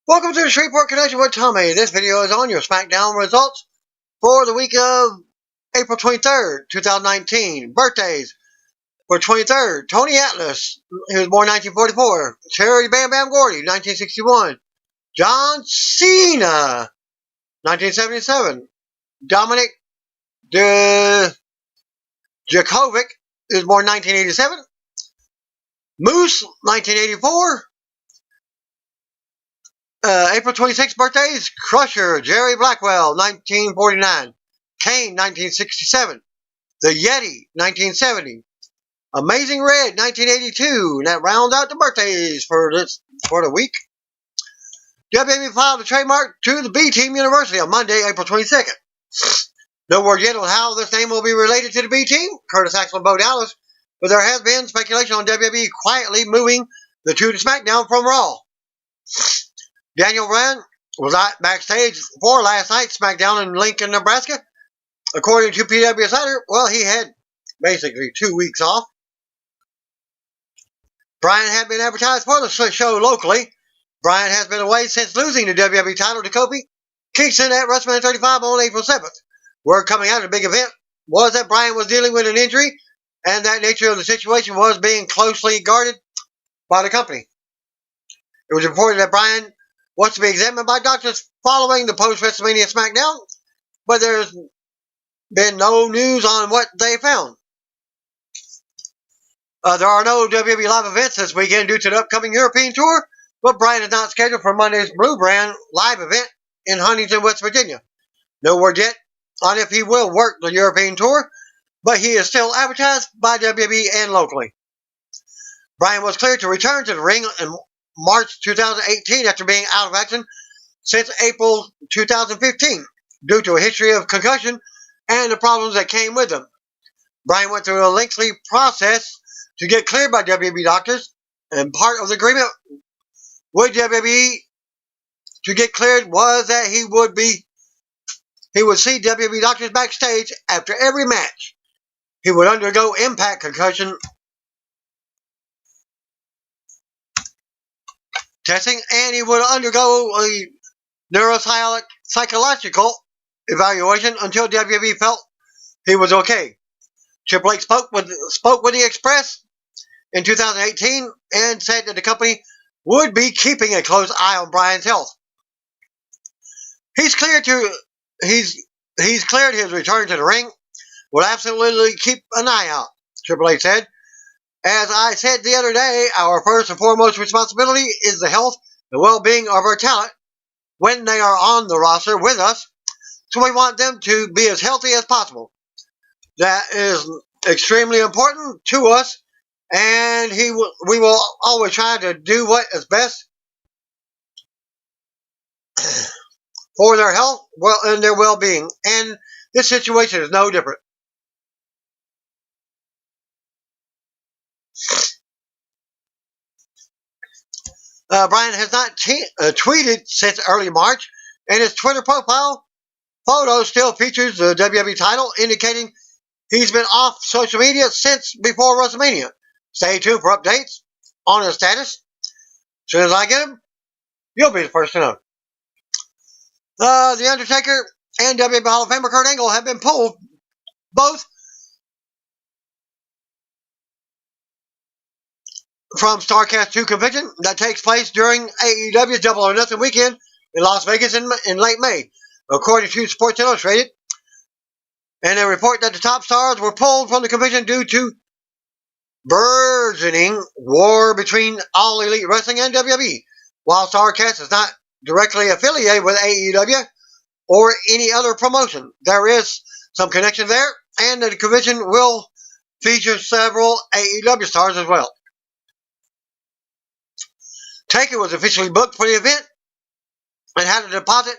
Welcome to the Shreveport Connection with Tommy. This video is on your SmackDown results for the week of April 23rd, 2019. Birthdays for 23rd, Tony Atlas, he was born 1944. Charity Bam Bam Gordy, 1961. John Cena, 1977. Dominic Dijakovic, he was born 1987. Moose, 1984. April 26th birthdays, Crusher, Jerry Blackwell, 1949. Kane, 1967. The Yeti, 1970. Amazing Red, 1982. And that rounds out the birthdays for the week. WWE filed a trademark to the B Team University on Monday, April 22nd. No word yet on how this name will be related to the B Team, Curtis Axel and Bo Dallas, but there has been speculation on WWE quietly moving the two to SmackDown from Raw. Daniel Bryan was out backstage for last night's SmackDown in Lincoln, Nebraska. According to PW Insider, he had basically 2 weeks off. Bryan had been advertised for the show locally. Bryan has been away since losing the WWE title to Kofi Kingston at WrestleMania 35 on April 7th. Word coming out of the big event was that Bryan was dealing with an injury and that nature of the situation was being closely guarded by the company. It was reported that Bryan was to be examined by doctors following the post-WrestleMania SmackDown, but there's been no news on what they found. There are no WWE live events this weekend due to the upcoming European tour, but Bryan is not scheduled for Monday's Blue Brand live event in Huntington, West Virginia. No word yet on if he will work the European tour, but he is still advertised by WWE and locally. Bryan was cleared to return to the ring in March 2018 after being out of action since April 2015 due to a history of concussion and the problems that came with them. Bryan went through a lengthy process to get cleared by WWE doctors, and part of the agreement with WWE to get cleared was that he would see WWE doctors backstage after every match. He would undergo impact concussion testing, and he would undergo a neuropsychological evaluation until WWE felt he was okay. Triple H spoke with the Express in 2018 and said that the company would be keeping a close eye on Bryan's health. He's cleared his return to the ring. We'll absolutely keep an eye out, Triple H said. As I said the other day, our first and foremost responsibility is the health and well-being of our talent when they are on the roster with us, so we want them to be as healthy as possible. That is extremely important to us, and we will always try to do what is best for their health and their well-being, and this situation is no different. Bryan has not tweeted since early March, and his Twitter profile photo still features the WWE title, indicating he's been off social media since before WrestleMania. Stay tuned for updates on his status. As soon as I get them, you'll be the first to know. The Undertaker and WWE Hall of Famer Kurt Angle have been pulled both from Starrcast 2 convention that takes place during AEW's Double or Nothing weekend in Las Vegas in late May, according to Sports Illustrated. And they report that the top stars were pulled from the convention due to burgeoning war between All Elite Wrestling and WWE. While Starrcast is not directly affiliated with AEW or any other promotion, there is some connection there, and the convention will feature several AEW stars as well. Taker was officially booked for the event and had a deposit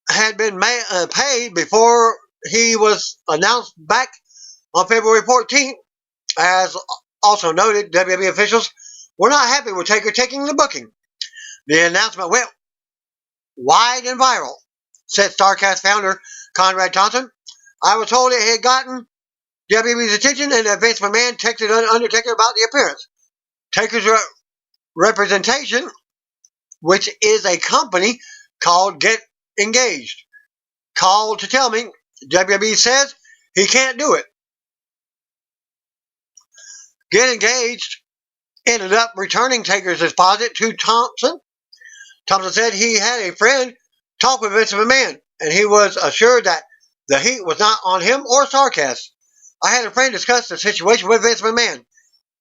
had been paid before he was announced back on February 14th. As also noted, WWE officials were not happy with Taker taking the booking. The announcement went wide and viral, said Starrcast founder Conrad Thompson. I was told it had gotten WWE's attention and that Vince McMahon texted Undertaker about the appearance. Taker's representation which is a company called Get Engaged, called to tell me WWE says he can't do it. Get Engaged ended up returning Taker's deposit to Thompson. Thompson said he had a friend talk with Vince McMahon, and he was assured that the heat was not on him or Starcast. I had a friend discuss the situation with Vince McMahon,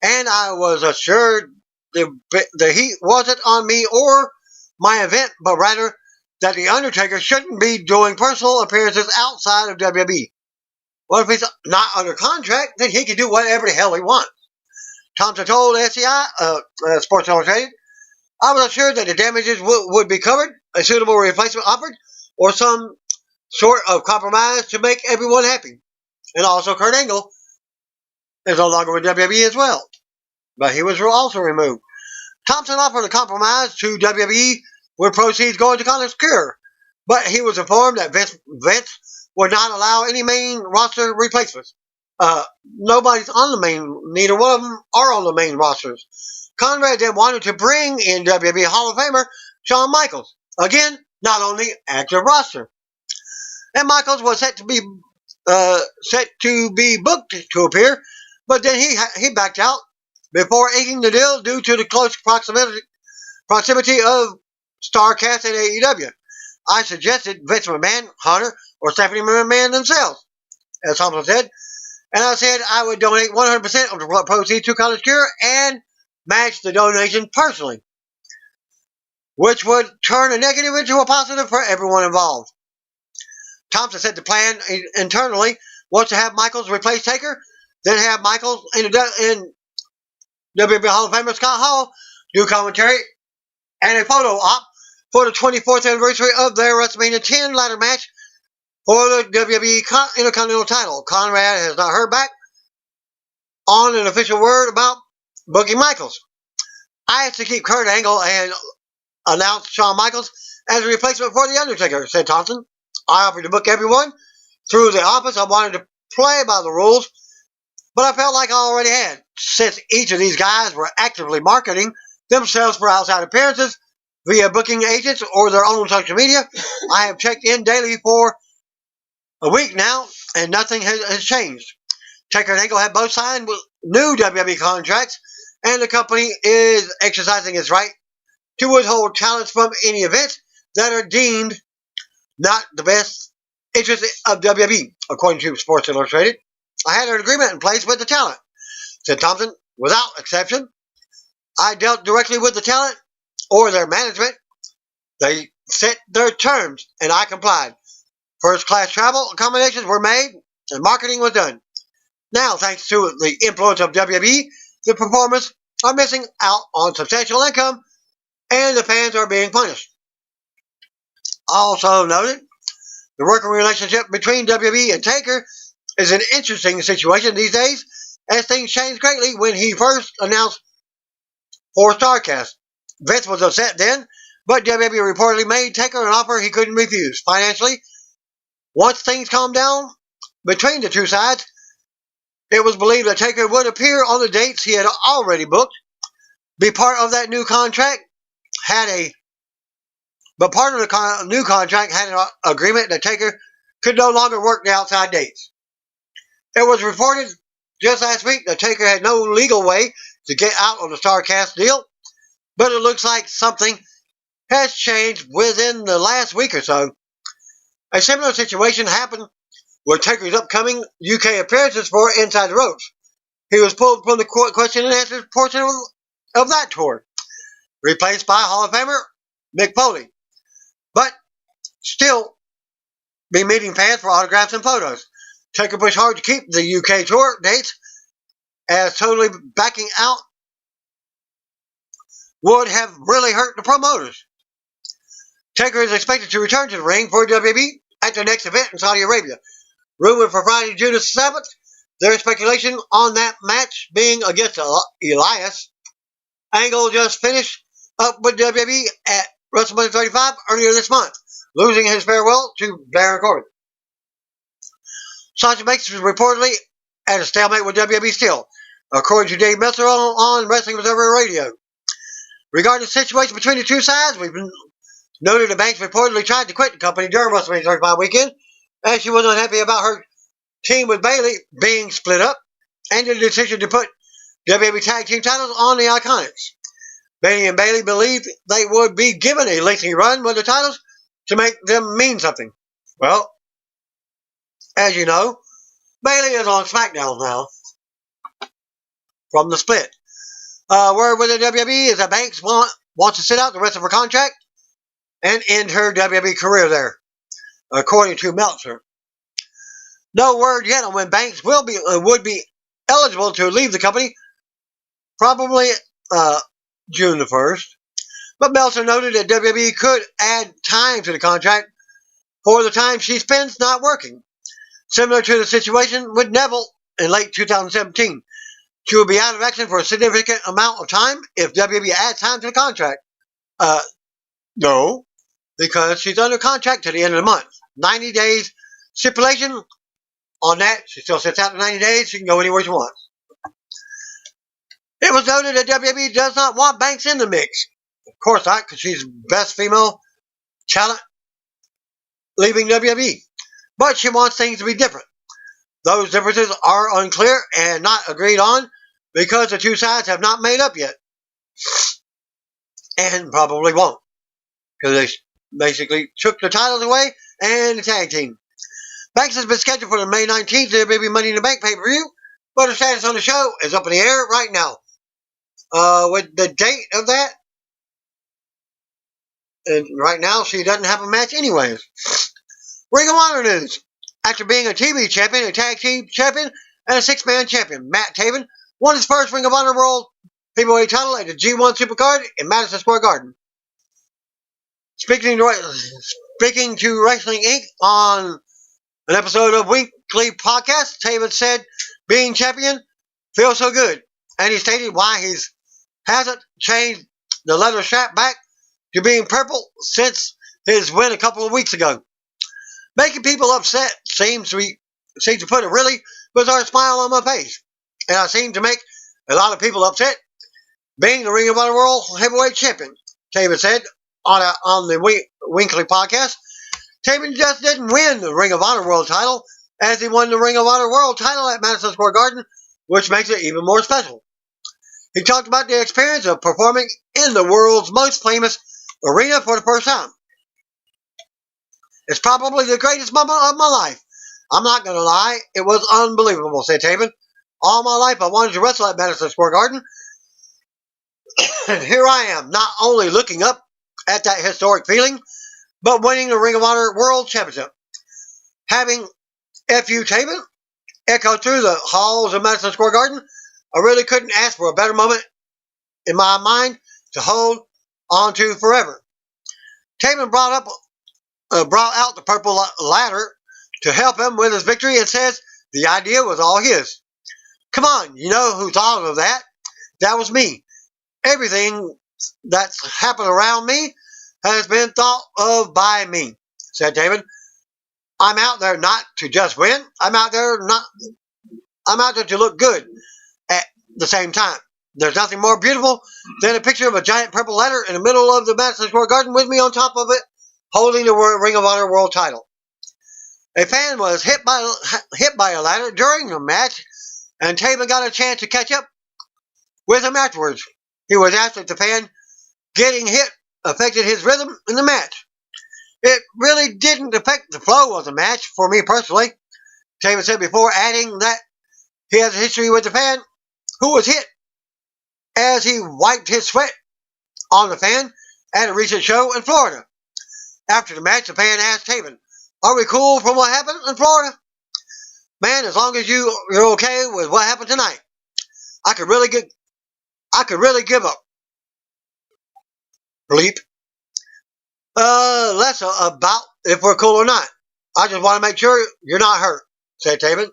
and I was assured the heat wasn't on me or my event, but rather that The Undertaker shouldn't be doing personal appearances outside of WWE. Well, if he's not under contract, then he can do whatever the hell he wants. Thompson told SCI, Sports Illustrated, I was assured that the damages would be covered, a suitable replacement offered, or some sort of compromise to make everyone happy. And also Kurt Angle is no longer with WWE as well, but he was also removed. Thompson offered a compromise to WWE with proceeds going to Connor's cure, but he was informed that Vince would not allow any main roster replacements. Nobody's on the main, neither one of them are on the main rosters. Conrad then wanted to bring in WWE Hall of Famer Shawn Michaels. Again, not on the active roster. And Michaels was set to be booked to appear, but then he backed out before inking the deal due to the close proximity of Starcast and AEW. I suggested Vince McMahon, Hunter, or Stephanie McMahon themselves, as Thompson said, and I said I would donate 100% of the proceeds to Connor's Cure and match the donation personally, which would turn a negative into a positive for everyone involved. Thompson said the plan internally was to have Michaels replace Taker, then have Michaels in WWE Hall of Famer Scott Hall do commentary and a photo op for the 24th anniversary of their WrestleMania 10 ladder match for the WWE Intercontinental title. Conrad has not heard back on an official word about booking Michaels. I have to keep Kurt Angle and announce Shawn Michaels as a replacement for The Undertaker, said Thompson. I offered to book everyone through the office. I wanted to play by the rules, but I felt like I already had, since each of these guys were actively marketing themselves for outside appearances via booking agents or their own social media. I have checked in daily for a week now, and nothing has changed. Taker and Angle have both signed new WWE contracts, and the company is exercising its right to withhold talents from any events that are deemed not the best interest of WWE, according to Sports Illustrated. I had an agreement in place with the talent, said Thompson, without exception. I dealt directly with the talent or their management. They set their terms, and I complied. First-class travel accommodations were made, and marketing was done. Now, thanks to the influence of WWE, the performers are missing out on substantial income, and the fans are being punished. Also noted, the working relationship between WWE and Taker is an interesting situation these days, as things changed greatly when he first announced for Starcast. Vince was upset then, but WWE reportedly made Taker an offer he couldn't refuse. Financially, once things calmed down between the two sides, it was believed that Taker would appear on the dates he had already booked, be part of that new contract, but part of the new contract had an agreement that Taker could no longer work the outside dates. It was reported just last week that Taker had no legal way to get out on the Starcast deal, but it looks like something has changed within the last week or so. A similar situation happened with Taker's upcoming UK appearances for Inside the Ropes. He was pulled from the question and answer portion of that tour, replaced by Hall of Famer Mick Foley, but still be meeting fans for autographs and photos. Taker pushed hard to keep the UK tour dates, as totally backing out would have really hurt the promoters. Taker is expected to return to the ring for WWE at the next event in Saudi Arabia. Rumored for Friday, June 7th, there's speculation on that match being against Elias. Angle just finished up with WWE at WrestleMania 35 earlier this month, losing his farewell to Baron Corbin. Sasha Banks is reportedly at a stalemate with WWE still, according to Dave Meltzer on Wrestling Observer Radio. Regarding the situation between the two sides, we've noted that Banks reportedly tried to quit the company during WrestleMania 35 weekend, as she was unhappy about her team with Bayley being split up, and the decision to put WWE Tag Team titles on the Iconics. Bayley and Bayley believed they would be given a lengthy run with the titles to make them mean something. Well, as you know, Bayley is on SmackDown now from the split. Word with the WWE is that Banks wants to sit out the rest of her contract and end her WWE career there, according to Meltzer. No word yet on when Banks would be eligible to leave the company, probably June the 1st. But Meltzer noted that WWE could add time to the contract for the time she spends not working, similar to the situation with Neville in late 2017. She will be out of action for a significant amount of time if WWE adds time to the contract. No, because she's under contract to the end of the month. 90 days stipulation on that. She still sits out the 90 days. She can go anywhere she wants. It was noted that WWE does not want Banks in the mix. Of course not, because she's best female talent leaving WWE. But she wants things to be different. Those differences are unclear and not agreed on because the two sides have not made up yet. And probably won't. Because they basically took the titles away and the tag team. Banks has been scheduled for the May 19th WWE Money in the Bank pay-per-view, but her status on the show is up in the air right now. With the date of that, and right now she doesn't have a match anyways. Ring of Honor news. After being a TV champion, a tag team champion, and a six-man champion, Matt Taven won his first Ring of Honor World Heavyweight title at the G1 Supercard in Madison Square Garden. Speaking to Wrestling Inc. on an episode of Weekly Podcast, Taven said, being champion feels so good. And he stated why he hasn't changed the leather strap back to being purple since his win a couple of weeks ago. Making people upset seems to put a really bizarre smile on my face. And I seem to make a lot of people upset being the Ring of Honor World Heavyweight Champion, Taven said on the Weekly Podcast. Taven just didn't win the Ring of Honor World title, as he won the Ring of Honor World title at Madison Square Garden, which makes it even more special. He talked about the experience of performing in the world's most famous arena for the first time. It's probably the greatest moment of my life. I'm not going to lie, it was unbelievable, said Taven. All my life I wanted to wrestle at Madison Square Garden. And here I am, not only looking up at that historic feeling, but winning the Ring of Honor World Championship. Having F.U. Taven echo through the halls of Madison Square Garden, I really couldn't ask for a better moment in my mind to hold on to forever. Taven brought out the purple ladder to help him with his victory and says the idea was all his. Come on, you know who thought of that? That was me. Everything that's happened around me has been thought of by me, said Taven. I'm out there not to just win. I'm out there to look good at the same time. There's nothing more beautiful than a picture of a giant purple ladder in the middle of the Madison Square Garden with me on top of it, holding the Ring of Honor World title. A fan was hit by a ladder during the match, and Taven got a chance to catch up with him afterwards. He was asked if the fan getting hit affected his rhythm in the match. It really didn't affect the flow of the match for me personally, Taven said before adding that he has a history with the fan who was hit as he wiped his sweat on the fan at a recent show in Florida. After the match, the fan asked Taven, "Are we cool from what happened in Florida?" "Man, as long as you're okay with what happened tonight, I could really give up." Bleep. Less about if we're cool or not. I just want to make sure you're not hurt, said Taven.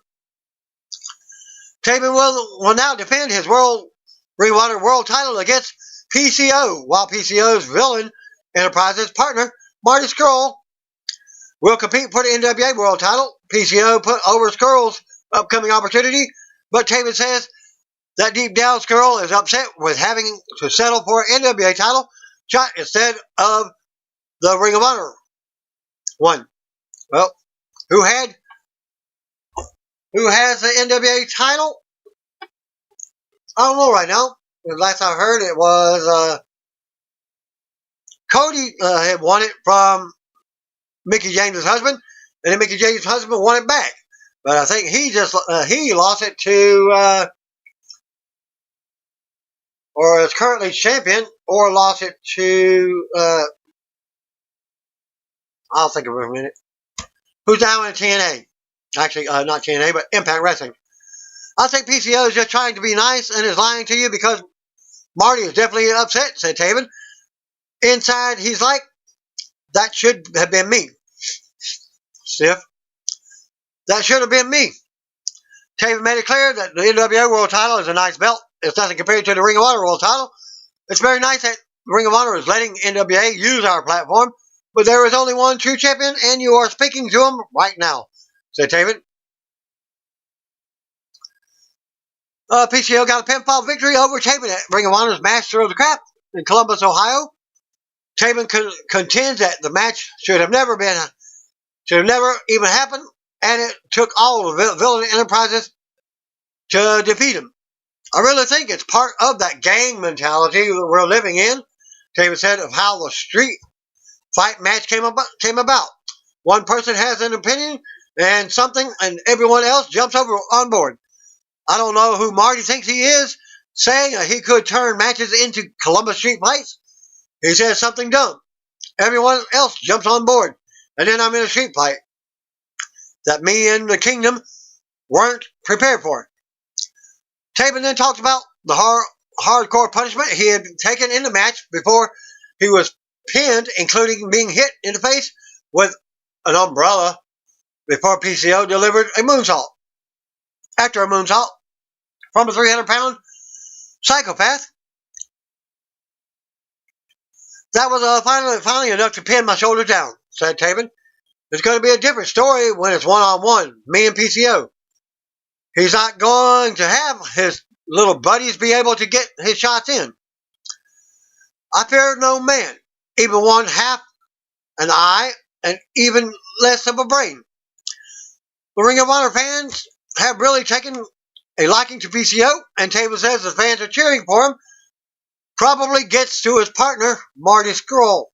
Taven will now defend his Ring of Honor World title against PCO, while PCO's Villain Enterprises partner, Marty Scurll, will compete for the NWA World title. PCO put over Scurll's upcoming opportunity, but Taven says That Deep Dallas girl is upset with having to settle for an NWA title shot instead of the Ring of Honor one. Well, who has the NWA title? I don't know right now. The last I heard, it was Cody had won it from Mickie James' husband, and then Mickie James' husband won it back. But I think he lost it to, or is currently champion, or lost it to, I'll think of it in a minute. Who's now in TNA? Actually, not TNA, but Impact Wrestling. I think PCO is just trying to be nice and is lying to you because Marty is definitely upset, said Taven. Inside, he's like, that should have been me. Stiff. That should have been me. Taven made it clear that the NWA World title is a nice belt. It's nothing compared to the Ring of Honor World title. It's very nice that Ring of Honor is letting NWA use our platform, but there is only one true champion, and you are speaking to him right now, said Taven. PCO got a pinfall victory over Taven at Ring of Honor's Master of the Craft in Columbus, Ohio. Taven contends that the match should have never even happened, and it took all of Villain Enterprises to defeat him. I really think it's part of that gang mentality that we're living in, Taven said, of how the street fight match came about. One person has an opinion and something, and everyone else jumps over on board. I don't know who Marty thinks he is, saying he could turn matches into Columbus Street fights. He says something dumb. Everyone else jumps on board, and then I'm in a street fight that me and the Kingdom weren't prepared for. Taven then talked about the hardcore punishment he had taken in the match before he was pinned, including being hit in the face with an umbrella before PCO delivered a moonsault. After a moonsault from a 300-pound psychopath, that was finally enough to pin my shoulders down, said Taven. It's going to be a different story when it's one-on-one, me and PCO. He's not going to have his little buddies be able to get his shots in. I fear no man, even one half an eye, and even less of a brain. The Ring of Honor fans have really taken a liking to PCO, and Taven says the fans are cheering for him. Probably gets to his partner, Marty Scurll.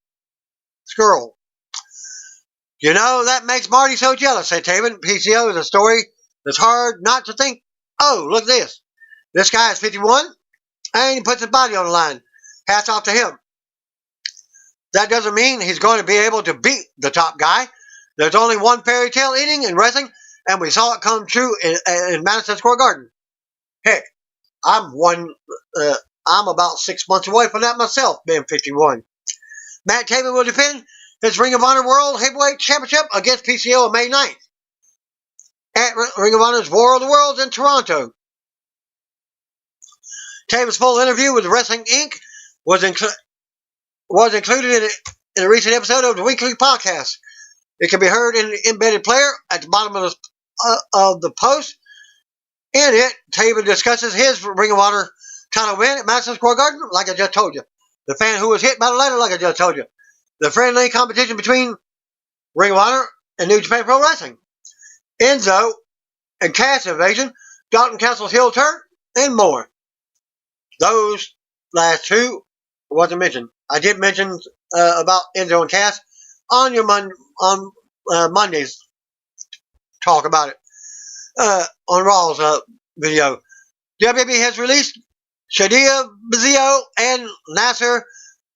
You know, that makes Marty so jealous, said Taven. PCO is a story that's hard not to think, oh, look at this. This guy is 51, and he puts his body on the line. Hats off to him. That doesn't mean he's going to be able to beat the top guy. There's only one fairy tale ending in wrestling, and we saw it come true in Madison Square Garden. Heck, I'm about 6 months away from that myself, being 51. Matt Taven will defend his Ring of Honor World Heavyweight Championship against PCO on May 9th at Ring of Honor's War of the Worlds in Toronto. Taven's full interview with Wrestling Inc. was included in a recent episode of the weekly podcast. It can be heard in the embedded player at the bottom of the post. In it, Taven discusses his Ring of Honor title win at Madison Square Garden, like I just told you. The fan who was hit by the ladder, like I just told you. The friendly competition between Ring of Honor and New Japan Pro Wrestling. Enzo and Cass invasion, Dalton Castle's heel turn, and more. Those last two wasn't mentioned. I did mention about Enzo and Cass on your Monday's talk about it on Raw's video. WWE has released Shadia, Bseiso, and Nasser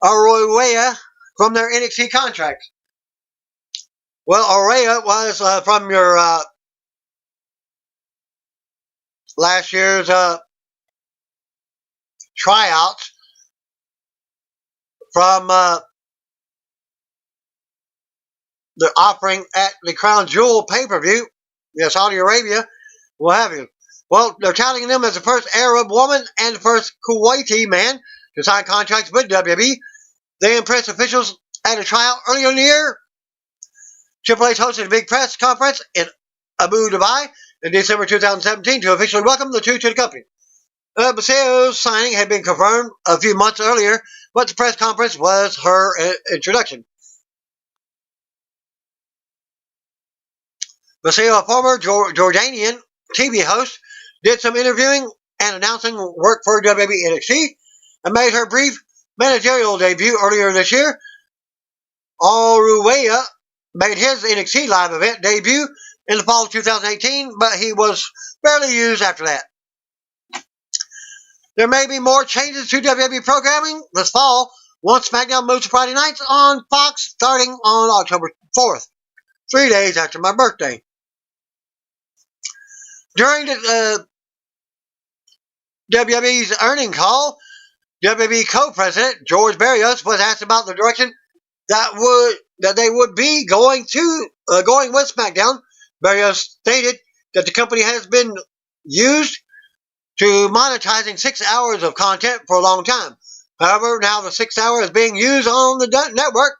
Alruwayeh from their NXT contracts. Well, Alruwayeh was from your last year's tryouts from the offering at the Crown Jewel pay-per-view, Saudi Arabia, what have you. Well, they're touting them as the first Arab woman and the first Kuwaiti man to sign contracts with WWE. They impressed officials at a tryout earlier in the year. Triple H hosted a big press conference in Abu Dhabi in December 2017 to officially welcome the two to the company. Bseiso's signing had been confirmed a few months earlier, but the press conference was her introduction. Bseiso, a former Jordanian TV host, did some interviewing and announcing work for WWE NXT and made her brief managerial debut earlier this year. Alruwayeh made his NXT live event debut in the fall of 2018, but he was barely used after that. There may be more changes to WWE programming this fall once SmackDown moves to Friday nights on Fox starting on October 4th, 3 days after my birthday. During the WWE's earnings call, WWE co-president George Barrios was asked about the direction that they would be going with SmackDown. Barrios stated that the company has been used to monetizing 6 hours of content for a long time. However, now the 6 hour is being used on the network,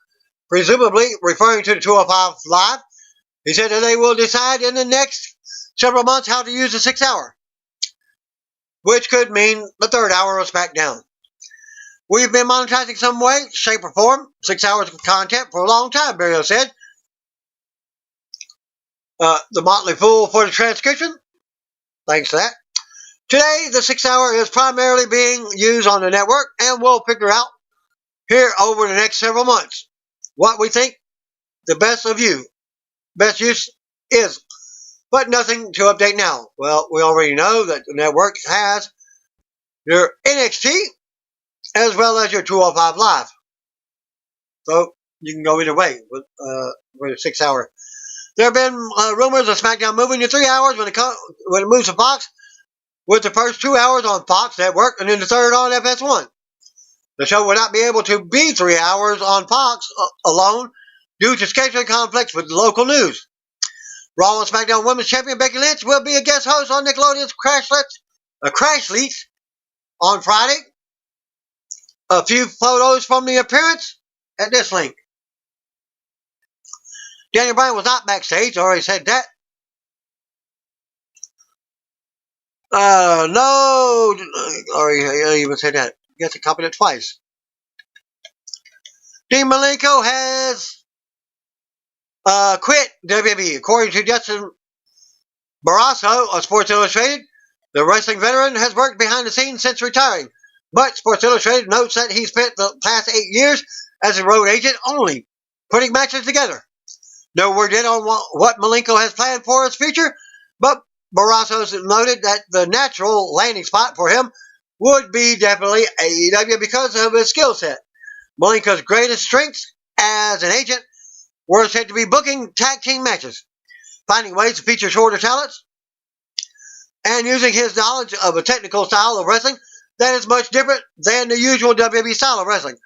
presumably referring to the 205 Live. He said that they will decide in the next several months how to use the 6 hour, which could mean the 3rd hour of SmackDown. We've been monetizing some way, shape, or form 6 hours of content for a long time, Barrios said. The Motley Fool for the transcription. Thanks to that. Today, the 6 hour is primarily being used on the network, and we'll figure out here over the next several months what we think the best use is. But nothing to update now. Well, we already know that the network has your NXT as well as your 205 Live. So you can go either way with the 6 hour. There have been rumors of SmackDown moving to 3 hours when it moves to Fox, with the first 2 hours on Fox Network and then the 3rd on FS1. The show will not be able to be 3 hours on Fox alone due to scheduling conflicts with local news. Raw and SmackDown Women's Champion Becky Lynch will be a guest host on Nickelodeon's Crashletes on Friday. A few photos from the appearance at this link. Daniel Bryan was not backstage, I already said that. No, I even said that. I guess I copied it twice. Dean Malenko has quit WWE. According to Justin Bseiso of Sports Illustrated, the wrestling veteran has worked behind the scenes since retiring. But Sports Illustrated notes that he spent the past 8 years as a road agent only, putting matches together. No word yet on what Malenko has planned for his future, but Bseiso noted that the natural landing spot for him would be definitely AEW because of his skill set. Malenko's greatest strengths as an agent were said to be booking tag team matches, finding ways to feature shorter talents, and using his knowledge of a technical style of wrestling that is much different than the usual WWE style of wrestling.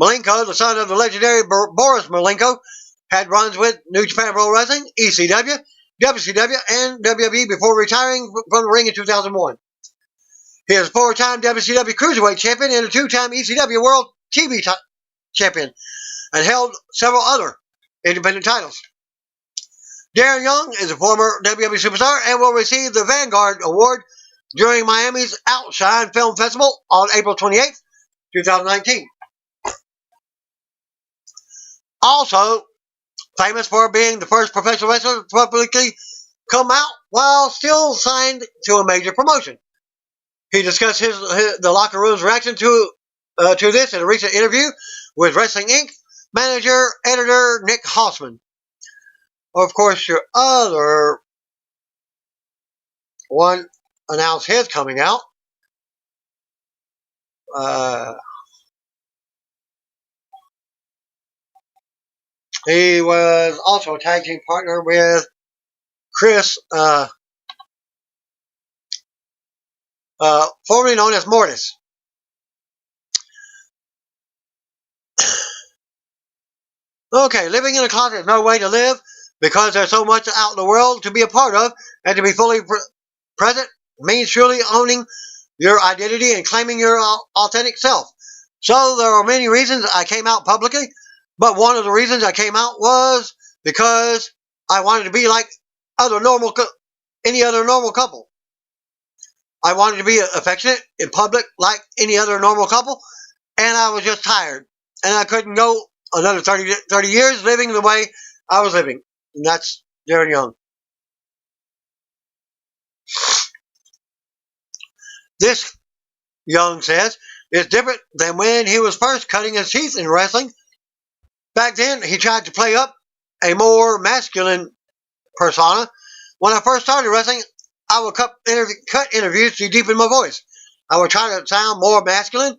Malenko, the son of the legendary Boris Malenko, had runs with New Japan Pro Wrestling, ECW, WCW, and WWE before retiring from the ring in 2001. He is a 4-time WCW Cruiserweight Champion and a 2-time ECW World TV Champion, and held several other independent titles. Darren Young is a former WWE Superstar and will receive the Vanguard Award during Miami's Outshine Film Festival on April 28th, 2019. Also, famous for being the first professional wrestler to publicly come out while still signed to a major promotion. He discussed the locker room's reaction to this in a recent interview with Wrestling Inc. manager, editor Nick Hausman. Of course, your other one announced his coming out. He was also a tag team partner with Chris, formerly known as Mortis. Okay, living in a closet is no way to live because there's so much out in the world to be a part of, and to be fully present means truly owning your identity and claiming your authentic self. So there are many reasons I came out publicly, but one of the reasons I came out was because I wanted to be like any other normal couple. I wanted to be affectionate in public like any other normal couple, and I was just tired. And I couldn't go another 30 years living the way I was living. And that's Darren Young. This, Young says, is different than when he was first cutting his teeth in wrestling. Back then, he tried to play up a more masculine persona. When I first started wrestling, I would cut interviews to deepen my voice. I would try to sound more masculine.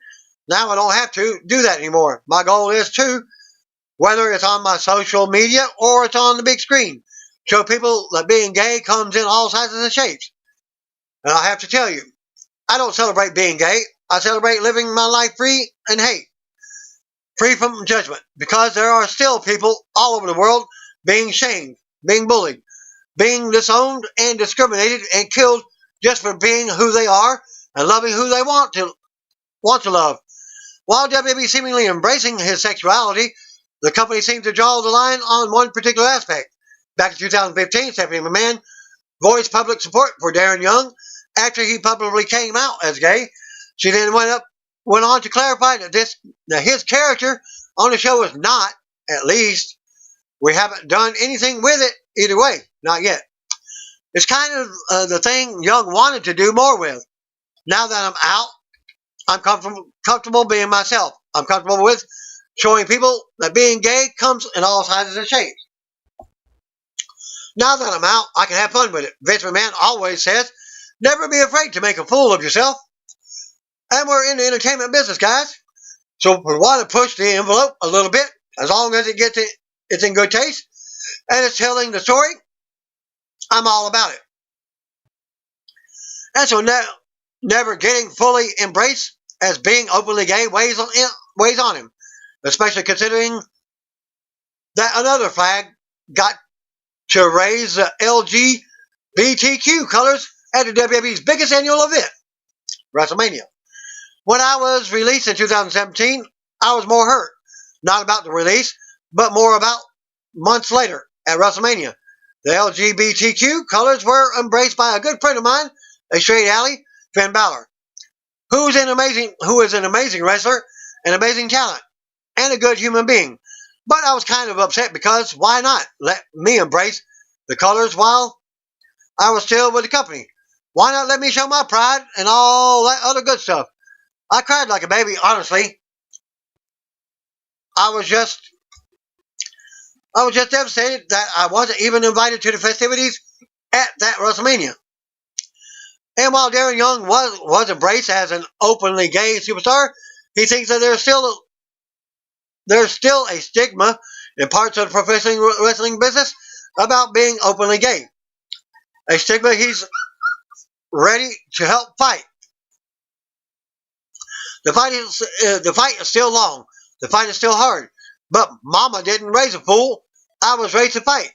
Now I don't have to do that anymore. My goal is to, whether it's on my social media or it's on the big screen, show people that being gay comes in all sizes and shapes. And I have to tell you, I don't celebrate being gay. I celebrate living my life free and hate. Free from judgment. Because there are still people all over the world being shamed, being bullied, being disowned and discriminated and killed just for being who they are and loving who they want to love. While WWE seemingly embracing his sexuality, the company seemed to draw the line on one particular aspect. Back in 2015, Stephanie McMahon voiced public support for Darren Young after he publicly came out as gay. She then went on to clarify that his character on the show is not, at least, we haven't done anything with it either way, not yet. It's kind of the thing Young wanted to do more with. Now that I'm out, I'm comfortable being myself. I'm comfortable with showing people that being gay comes in all sizes and shapes. Now that I'm out, I can have fun with it. Vince McMahon always says, never be afraid to make a fool of yourself. And we're in the entertainment business, guys. So we want to push the envelope a little bit, as long as it's in good taste, and it's telling the story. I'm all about it. And so never getting fully embraced as being openly gay weighs on him, especially considering that another flag got to raise the LGBTQ colors at the WWE's biggest annual event, WrestleMania. When I was released in 2017, I was more hurt. Not about the release, but more about months later at WrestleMania. The LGBTQ colors were embraced by a good friend of mine, a straight alley, Finn Balor, who is an amazing wrestler, an amazing talent, and a good human being. But I was kind of upset because why not let me embrace the colors while I was still with the company? Why not let me show my pride and all that other good stuff? I cried like a baby, honestly. I was just devastated that I wasn't even invited to the festivities at that WrestleMania. And while Darren Young was embraced as an openly gay superstar, he thinks that there's still a stigma in parts of the professional wrestling business about being openly gay. A stigma he's ready to help fight. The fight is still long. The fight is still hard. But Mama didn't raise a fool. I was raised to fight.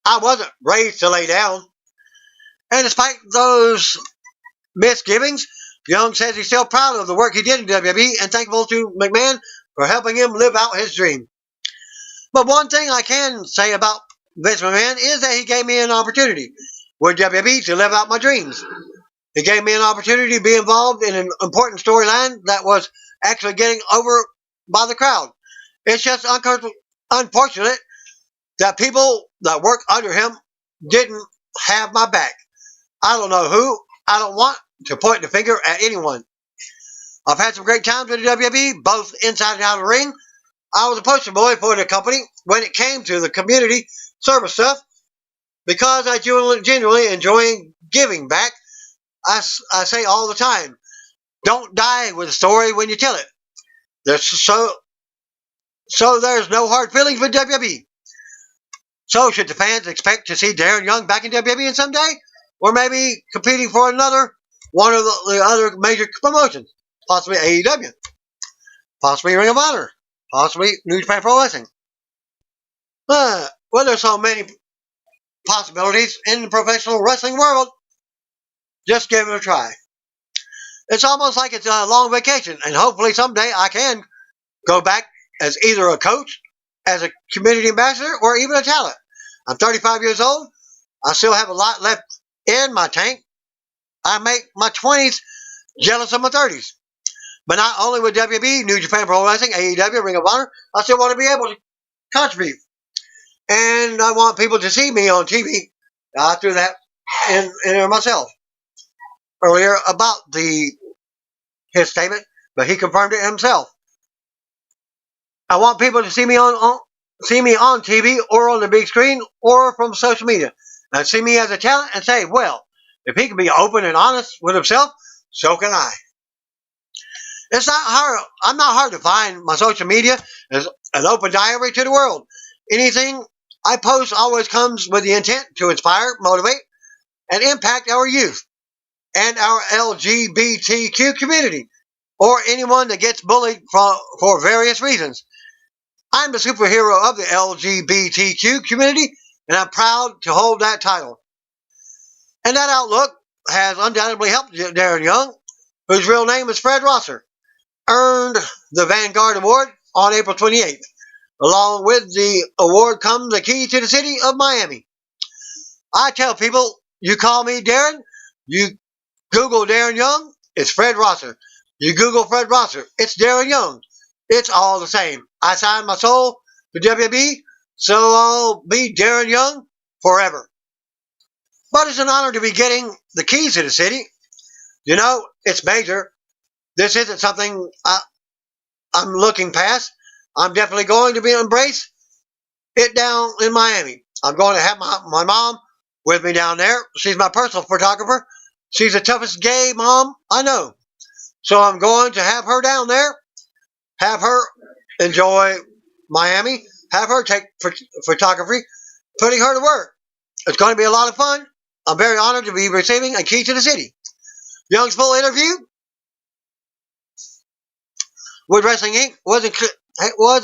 I wasn't raised to lay down. And despite those misgivings, Young says he's still proud of the work he did in WWE and thankful to McMahon for helping him live out his dream. But one thing I can say about Vince McMahon is that he gave me an opportunity with WWE to live out my dreams. He gave me an opportunity to be involved in an important storyline that was actually getting over by the crowd. It's just unfortunate that people that work under him didn't have my back. I don't know who. I don't want to point the finger at anyone. I've had some great times with the WWE, both inside and out of the ring. I was a poster boy for the company when it came to the community service stuff because I genuinely enjoy giving back. I say all the time, don't die with a story when you tell it. So there's no hard feelings with WWE. So should the fans expect to see Darren Young back in WWE someday? Or maybe competing for one of the other major promotions? Possibly AEW. Possibly Ring of Honor. Possibly New Japan Pro Wrestling. Well, there's so many possibilities in the professional wrestling world. Just give it a try. It's almost like it's a long vacation, and hopefully someday I can go back as either a coach, as a community ambassador, or even a talent. I'm 35 years old. I still have a lot left in my tank. I make my 20s jealous of my 30s. But not only with WWE, New Japan Pro Wrestling, AEW, Ring of Honor, I still want to be able to contribute. And I want people to see me on TV. I threw that in there myself earlier about his statement, but he confirmed it himself. I want people to see me on TV or on the big screen or from social media and see me as a talent and say, well, if he can be open and honest with himself, so can I. It's not hard. I'm not hard to find. My social media is an open diary to the world. Anything I post always comes with the intent to inspire, motivate, and impact our youth and our LGBTQ community or anyone that gets bullied for various reasons. I'm the superhero of the LGBTQ community, and I'm proud to hold that title. And that outlook has undoubtedly helped Darren Young, whose real name is Fred Rosser, earned the Vanguard Award on April 28th. Along with the award comes the key to the city of Miami. I tell people, you call me Darren, you Google Darren Young, it's Fred Rosser. You Google Fred Rosser, it's Darren Young. It's all the same. I signed my soul to WWE, so I'll be Darren Young forever. But it's an honor to be getting the keys to the city. You know, it's major. This isn't something I'm looking past. I'm definitely going to embrace it down in Miami. I'm going to have my mom with me down there. She's my personal photographer. She's the toughest gay mom I know. So I'm going to have her down there, have her enjoy Miami, have her take photography, putting her to work. It's going to be a lot of fun. I'm very honored to be receiving a key to the city. Young's full interview with Wrestling Inc. was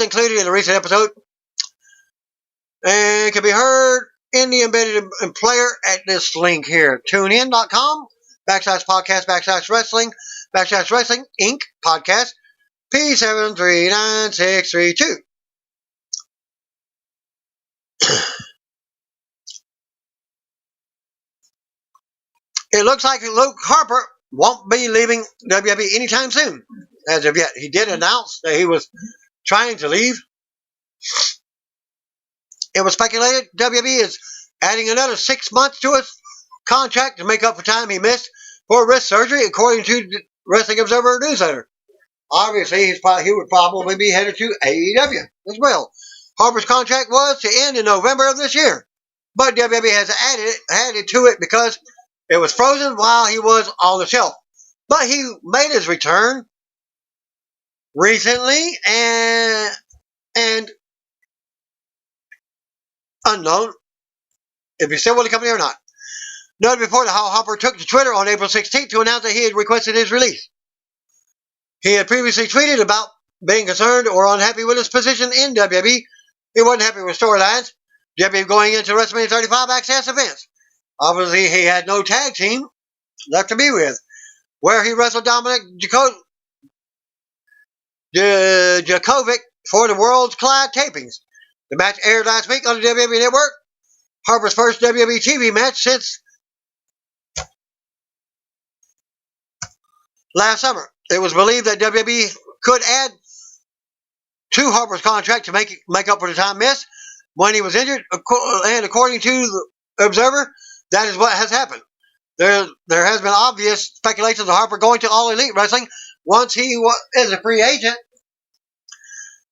included in a recent episode and can be heard in the embedded player at this link here. TuneIn.com/podcast/wrestling/Wrestling Inc. podcast P739632. It looks like Luke Harper won't be leaving WWE anytime soon. As of yet, he did announce that he was trying to leave. It was speculated WWE is adding another 6 months to his contract to make up for time he missed for wrist surgery, according to the Wrestling Observer newsletter. Obviously, he would probably be headed to AEW as well. Harper's contract was to end in November of this year, but WWE has added to it because it was frozen while he was on the shelf. But he made his return recently and unknown if he's still with the company or not. Noted before how Harper took to Twitter on April 16th to announce that he had requested his release. He had previously tweeted about being concerned or unhappy with his position in WWE. He wasn't happy with storylines. WWE going into WrestleMania 35 Access events. Obviously, he had no tag team left to be with, where he wrestled Dominic Djokovic for the Worlds Collide tapings. The match aired last week on the WWE Network. Harper's first WWE TV match since last summer. It was believed that WWE could add to Harper's contract to make up for the time missed when he was injured, and according to the Observer, that is what has happened. There has been obvious speculations of Harper going to All Elite Wrestling once he is a free agent,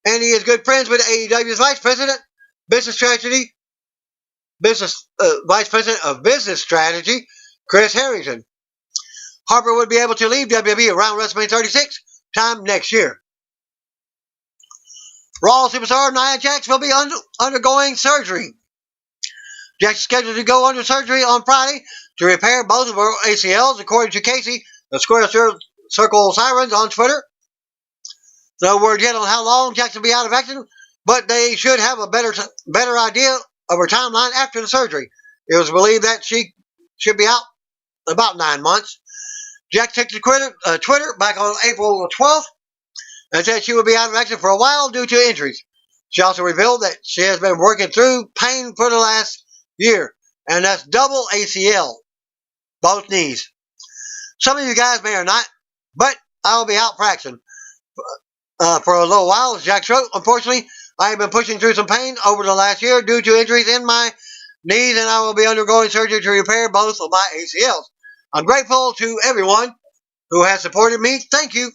and he is good friends with AEW's Vice President of Business Strategy, Chris Harrington. Harper would be able to leave WWE around WrestleMania 36 time next year. Raw superstar Nia Jax will be undergoing surgery. Jax is scheduled to go under surgery on Friday to repair both of her ACLs, according to Casey, the Square Circle Sirens on Twitter. No word yet on how long Jax will be out of action, but they should have a better idea of her timeline after the surgery. It was believed that she should be out about 9 months. Jax took to Twitter back on April 12th and said she would be out of action for a while due to injuries. She also revealed that she has been working through pain for the last year, and that's double ACL, both knees. Some of you guys may or not, but I'll be out practicing for a little while, as Jax wrote. Unfortunately, I have been pushing through some pain over the last year due to injuries in my knees, and I will be undergoing surgery to repair both of my ACLs. I'm grateful to everyone who has supported me. Thank you.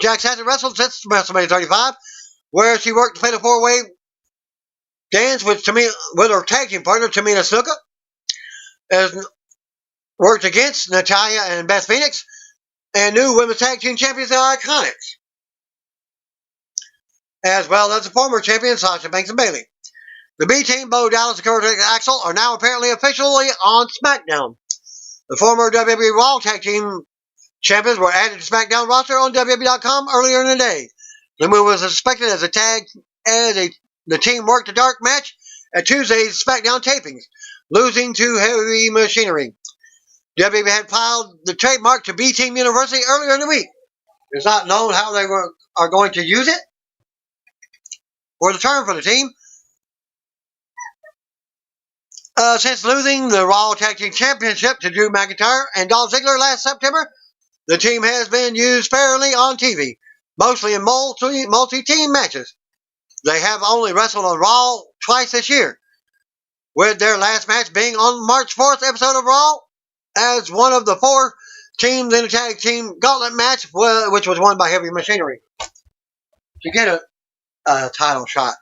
Jax hasn't wrestled since WrestleMania 35, where she worked to play the four-way dance with her tag team partner, Tamina Snuka, as worked against Natalya and Beth Phoenix, and new women's tag team champions, the Iconics, as well as the former champions, Sasha Banks and Bayley. The B Team, Bo Dallas and Curtis Axel, are now apparently officially on SmackDown. The former WWE Raw Tag Team champions were added to SmackDown roster on WWE.com earlier in the day. The move was suspected as the team worked a dark match at Tuesday's SmackDown tapings, losing to Heavy Machinery. WWE had filed the trademark to B Team University earlier in the week. It's not known how they are going to use it or the term for the team. Since losing the Raw Tag Team Championship to Drew McIntyre and Dolph Ziggler last September, the team has been used sparingly on TV, mostly in multi-team matches. They have only wrestled on Raw twice this year, with their last match being on March 4th episode of Raw as one of the 4 teams in a tag team gauntlet match, which was won by Heavy Machinery to get a title shot.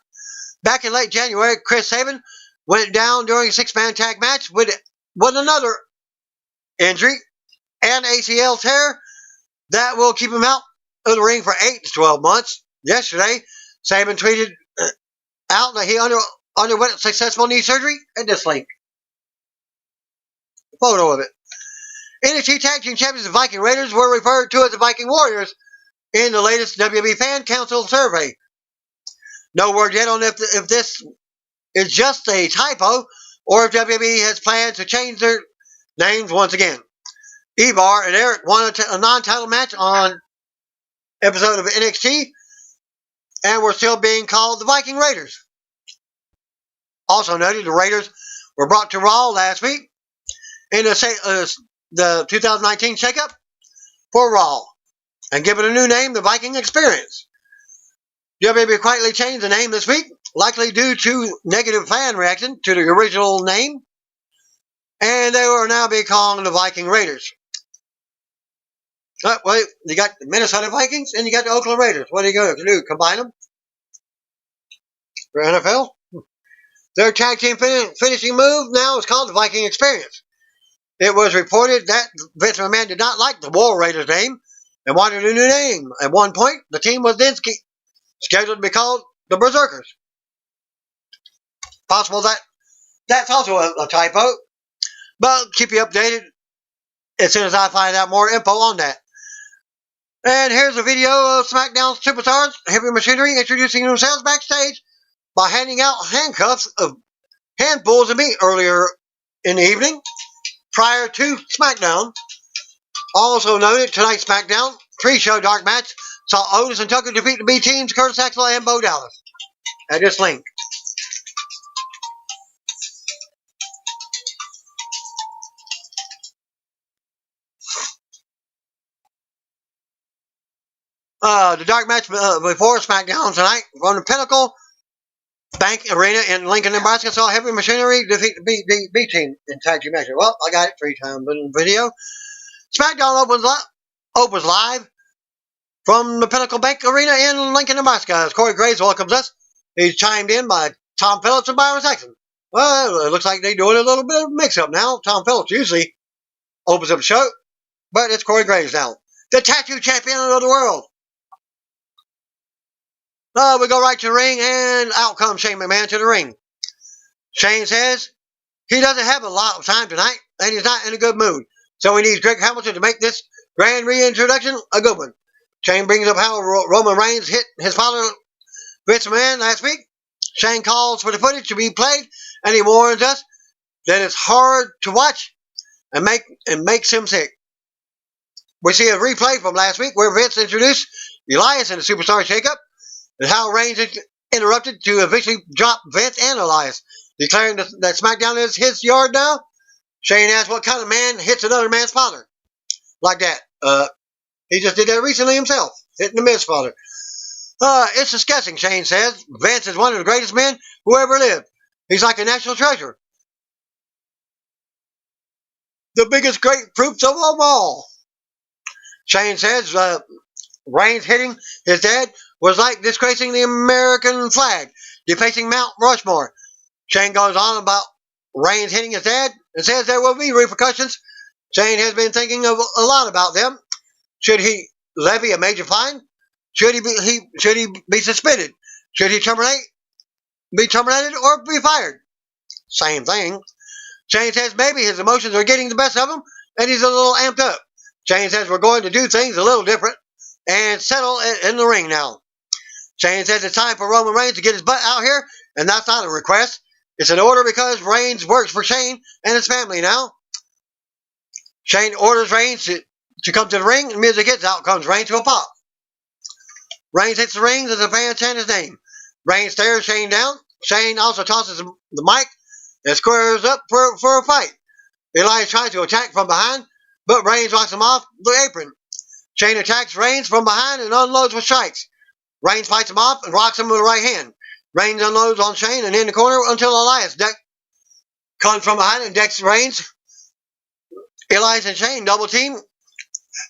Back in late January, Chris Sabin went down during a 6-man tag match with another injury and ACL tear that will keep him out of the ring for 8 to 12 months. Yesterday, Sabin tweeted out that he underwent successful knee surgery at this link. A photo of it. NXT Tag Team Champions, the Viking Raiders, were referred to as the Viking Warriors in the latest WWE Fan Council survey. No word yet on if this is just a typo or if WWE has plans to change their names once again. Ivar and Eric won a non-title match on episode of NXT and were still being called the Viking Raiders. Also noted, the Raiders were brought to Raw last week in the 2019 shakeup for Raw and given a new name, the Viking Experience. WWE quietly changed the name this week, likely due to negative fan reaction to the original name, and they will now be called the Viking Raiders. Well, you got the Minnesota Vikings and you got the Oakland Raiders. What are you going to do? Combine them for NFL? Their tag team finishing move now is called the Viking Experience. It was reported that Vince McMahon did not like the War Raiders name and wanted a new name. At one point, the team was then scheduled to be called the Berserkers. Possible that's also a typo, but keep you updated as soon as I find out more info on that. And here's a video of SmackDown Superstars, Heavy Machinery, introducing themselves backstage by handing out handcuffs of handfuls of meat earlier in the evening, prior to SmackDown. Also noted, tonight's SmackDown pre-show dark match saw Otis and Tucker defeat the B teams, Curtis Axel and Bo Dallas. At this link. The dark match before SmackDown tonight from the Pinnacle Bank Arena in Lincoln, Nebraska saw Heavy Machinery defeat the B team in tag team match. Well, I got it 3 times in the video. SmackDown opens live from the Pinnacle Bank Arena in Lincoln, Nebraska. As Corey Graves welcomes us, he's chimed in by Tom Phillips and Byron Saxon. Well, it looks like they're doing a little bit of mix-up now. Tom Phillips usually opens up the show, but it's Corey Graves now, the tattoo champion of the world. We go right to the ring, and out comes Shane McMahon to the ring. Shane says he doesn't have a lot of time tonight, and he's not in a good mood. So he needs Greg Hamilton to make this grand reintroduction a good one. Shane brings up how Roman Reigns hit his father, Vince McMahon, last week. Shane calls for the footage to be played, and he warns us that it's hard to watch and makes him sick. We see a replay from last week where Vince introduced Elias in the Superstar shakeup, and how Reigns interrupted to eventually drop Vince and Elias, declaring that SmackDown is his yard now. Shane asks what kind of man hits another man's father. like that. He just did that recently himself, hitting the Miz father. It's disgusting, Shane says. Vince is one of the greatest men who ever lived. He's like a national treasure. The biggest great proofs of them all. Shane says Reigns hitting his dad was like disgracing the American flag, defacing Mount Rushmore. Shane goes on about Reigns hitting his dad and says there will be repercussions. Shane has been thinking a lot about them. Should he levy a major fine? Should he be suspended? Should he be terminated or be fired? Same thing. Shane says maybe his emotions are getting the best of him and he's a little amped up. Shane says we're going to do things a little different and settle it in the ring now. Shane says it's time for Roman Reigns to get his butt out here, and that's not a request. It's an order because Reigns works for Shane and his family now. Shane orders Reigns to come to the ring, and music hits. Out comes Reigns to a pop. Reigns hits the ring as the fans chant his name. Reigns stares Shane down. Shane also tosses the mic and squares up for a fight. Elias tries to attack from behind, but Reigns knocks him off the apron. Shane attacks Reigns from behind and unloads with strikes. Reigns fights him off and rocks him with the right hand. Reigns unloads on Shane and in the corner until Elias comes from behind and decks Reigns. Elias and Shane double team.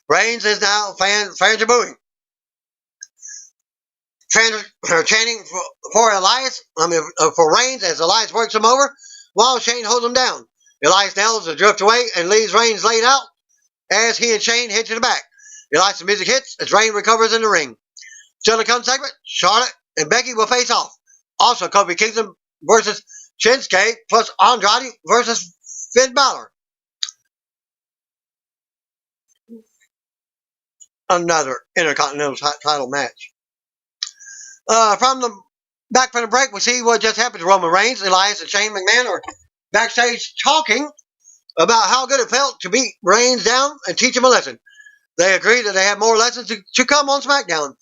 Reigns is now fans are booing. Fans are chanting for Reigns as Elias works him over while Shane holds him down. Elias nails the drift away and leaves Reigns laid out as he and Shane head to the back. Elias' music hits as Reigns recovers in the ring. Still to come segment, Charlotte and Becky will face off. Also, Kofi Kingston versus Shinsuke plus Andrade versus Finn Balor. Another Intercontinental title match. From the break, we see what just happened to Roman Reigns. Elias and Shane McMahon are backstage talking about how good it felt to beat Reigns down and teach him a lesson. They agree that they have more lessons to come on SmackDown.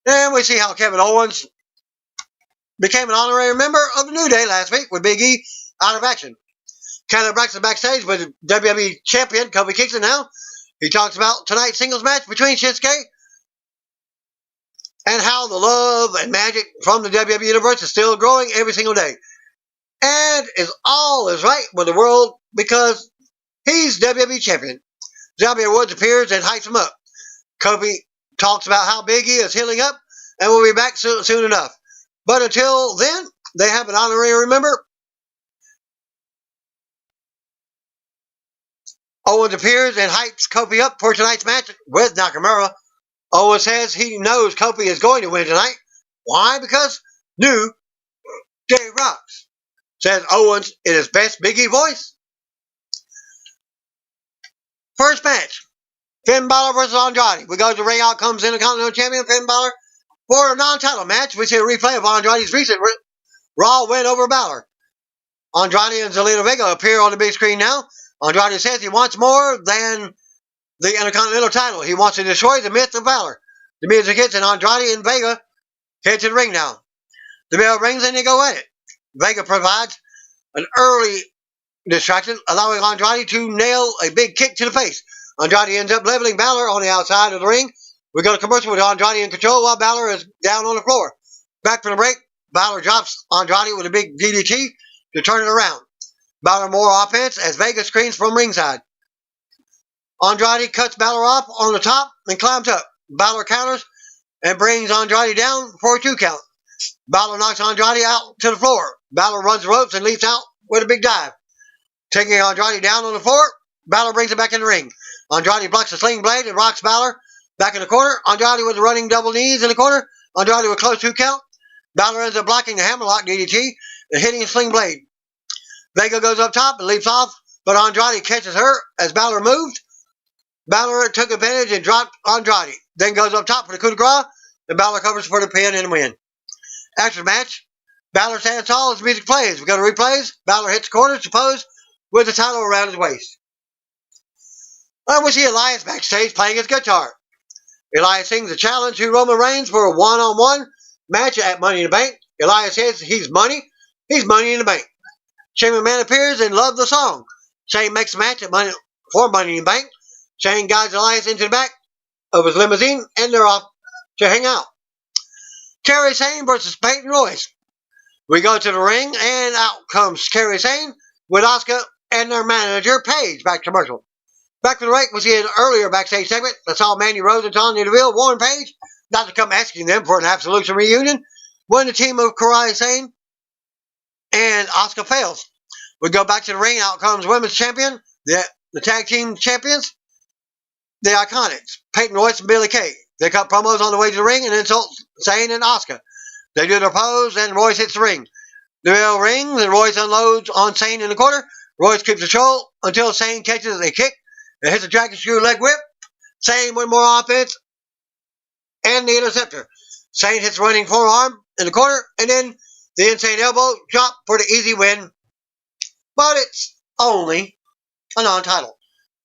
And we see how Kevin Owens became an honorary member of the New Day last week with Big E out of action. Canada Braxton backstage with WWE Champion Kofi Kingston now. He talks about tonight's singles match between Shinsuke and how the love and magic from the WWE Universe is still growing every single day. And all is right with the world because he's WWE Champion. Xavier Woods appears and hypes him up. Kofi talks about how Big E is healing up and will be back soon enough. But until then, they have an honorary member. Owens appears and hypes Kofi up for tonight's match with Nakamura. Owens says he knows Kofi is going to win tonight. Why? Because New Day rocks, says Owens in his best Big E voice. First match, Finn Balor versus Andrade. We go to the ring, out comes Intercontinental Champion Finn Balor for a non-title match. We see a replay of Andrade's recent Raw win over Balor. Andrade and Zelina Vega appear on the big screen now. Andrade says he wants more than the Intercontinental title. He wants to destroy the myth of Balor. The music hits and Andrade and Vega head to the ring now. The bell rings and they go at it. Vega provides an early distraction, allowing Andrade to nail a big kick to the face. Andrade ends up leveling Balor on the outside of the ring. We go to commercial with Andrade in control while Balor is down on the floor. Back from the break, Balor drops Andrade with a big DDT to turn it around. Balor more offense as Vega screams from ringside. Andrade cuts Balor off on the top and climbs up. Balor counters and brings Andrade down for a 2 count. Balor knocks Andrade out to the floor. Balor runs the ropes and leaps out with a big dive. Taking Andrade down on the floor, Balor brings it back in the ring. Andrade blocks the sling blade and rocks Balor back in the corner. Andrade with the running double knees in the corner. Andrade with a close 2 count. Balor ends up blocking the hammerlock DDT and hitting a sling blade. Vega goes up top and leaps off, but Andrade catches her as Balor moved. Balor took advantage and dropped Andrade. Then goes up top for the coup de grace, and Balor covers for the pin and win. After the match, Balor stands tall as the music plays. We go to replays. Balor hits the corners to pose with the title around his waist. And we see Elias backstage playing his guitar. Elias sings a challenge to Roman Reigns for a one-on-one match at Money in the Bank. Elias says he's money in the bank. Shane McMahon appears and loves the song. Shane makes a match for Money in the Bank. Shane guides Elias into the back of his limousine, and they're off to hang out. Kairi Sane versus Peyton Royce. We go to the ring, and out comes Kairi Sane with Asuka and their manager, Paige. Back to commercial. Back to the break, we see an earlier backstage segment that saw Mandy Rose and Tony DeVille warn Paige not to come asking them for an Absolution reunion when the team of Kairi Sane and Asuka fails. We go back to the ring, out comes women's champion, the tag team champions, the Iconics, Peyton Royce and Billie Kay. They cut promos on the way to the ring and insult Sane and Asuka. They do their pose, and Royce hits the ring. The bell rings, and Royce unloads on Sane in the corner. Royce keeps control until Sane catches a kick and hits a dragon screw leg whip. Sane with more offense and the interceptor. Sane hits the running forearm in the corner, and then the insane elbow drop for the easy win. But it's only a non-title,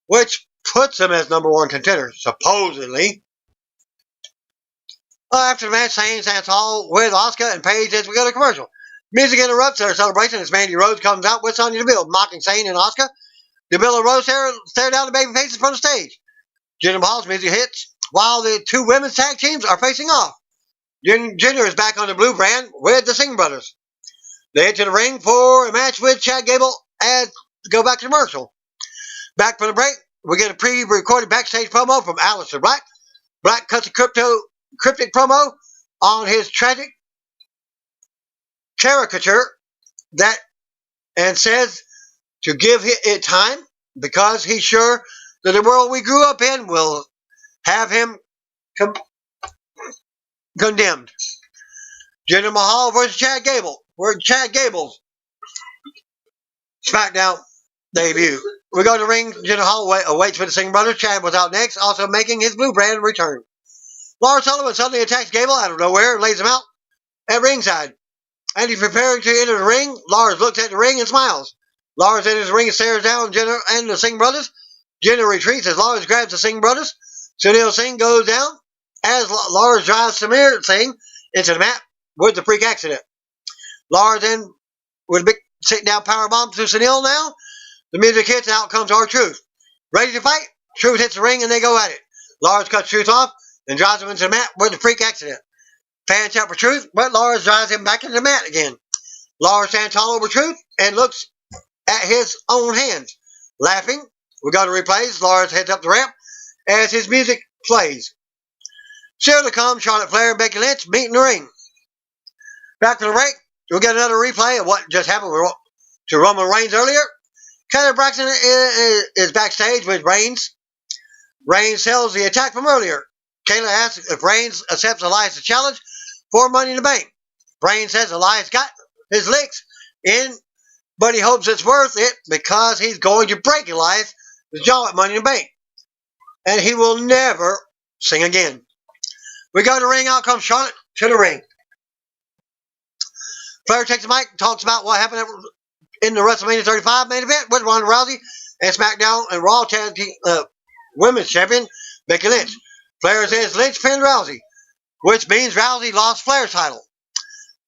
which puts him as number one contender, supposedly. After the match, Sane stands tall with Asuka and Paige as we go to commercial. Music interrupts their celebration as Mandy Rose comes out with Sonya Deville, mocking Sane and Asuka. Deville and Rose stare down the baby faces from the stage. Jinder Mahal's music hits while the two women's tag teams are facing off. Jinder is back on the blue brand with the Singh brothers. They head to the ring for a match with Chad Gable and go back to commercial. Back from the break, we get a pre-recorded backstage promo from Aleister Black. Black cuts a cryptic promo on his tragic caricature and says to give it time because he's sure that the world we grew up in will have him condemned. Jinder Mahal versus Chad Gable. We're Chad Gable's SmackDown debut. We go to the ring. Jinder Mahal awaits for the Singh brothers. Chad was out next, also making his blue brand return. Lars Sullivan suddenly attacks Gable out of nowhere and lays him out at ringside. And he's preparing to enter the ring. Lars looks at the ring and smiles. Lars enters the ring and stares down Jinder and the Singh brothers. Jinder retreats as Lars grabs the Singh brothers. Sunil Singh goes down as Lars drives Samir Singh into the mat with the freak accident. Lars then with a big sit-down powerbomb to Sunil now. The music hits and out comes R-Truth. Ready to fight? Truth hits the ring and they go at it. Lars cuts Truth off and drives him into the mat with the freak accident. Fans shout for Truth, but Lars drives him back into the mat again. Lars stands tall over Truth and looks at his own hands. Laughing, we go to replays. Lars heads up the ramp as his music plays. Still to come, Charlotte Flair and Becky Lynch meet in the ring. Back to the break, we'll get another replay of what just happened to Roman Reigns earlier. Kayla Braxton is backstage with Reigns. Reigns sells the attack from earlier. Kayla asks if Reigns accepts Elias' challenge for Money in the Bank. Reigns says Elias got his licks in, but he hopes it's worth it because he's going to break Elias' jaw at Money in the Bank. And he will never sing again. We go to the ring, out comes Charlotte to the ring. Flair takes the mic, talks about what happened in the WrestleMania 35 main event with Ronda Rousey and SmackDown and Raw Tag Team Women's Champion Becky Lynch. Flair says Lynch pinned Rousey, which means Rousey lost Flair's title.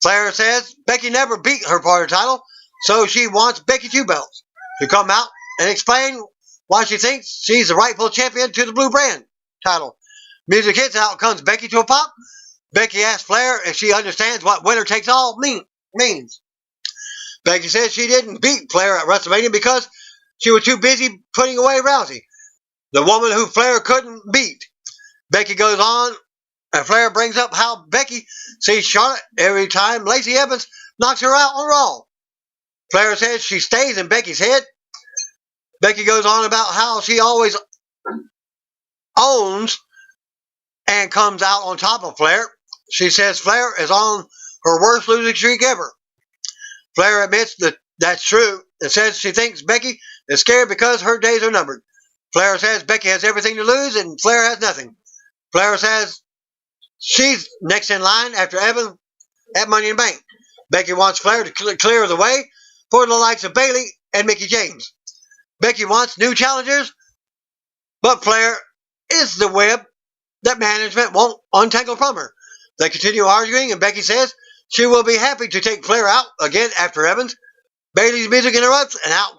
Flair says Becky never beat her part of the title, so she wants Becky 2 belts to come out and explain why she thinks she's the rightful champion to the Blue Brand title. Music hits, out comes Becky to a pop. Becky asks Flair if she understands what winner takes all means. Becky says she didn't beat Flair at WrestleMania because she was too busy putting away Rousey, the woman who Flair couldn't beat. Becky goes on, and Flair brings up how Becky sees Charlotte every time Lacey Evans knocks her out on Raw. Flair says she stays in Becky's head. Becky goes on about how she always owns and comes out on top of Flair. She says Flair is on her worst losing streak ever. Flair admits that that's true and says she thinks Becky is scared because her days are numbered. Flair says Becky has everything to lose and Flair has nothing. Flair says she's next in line after Evans at Money in the Bank. Becky wants Flair to clear the way for the likes of Bayley and Mickie James. Becky wants new challengers, but Flair is the web that management won't untangle from her. They continue arguing, and Becky says she will be happy to take Flair out again after Evans. Bayley's music interrupts, and out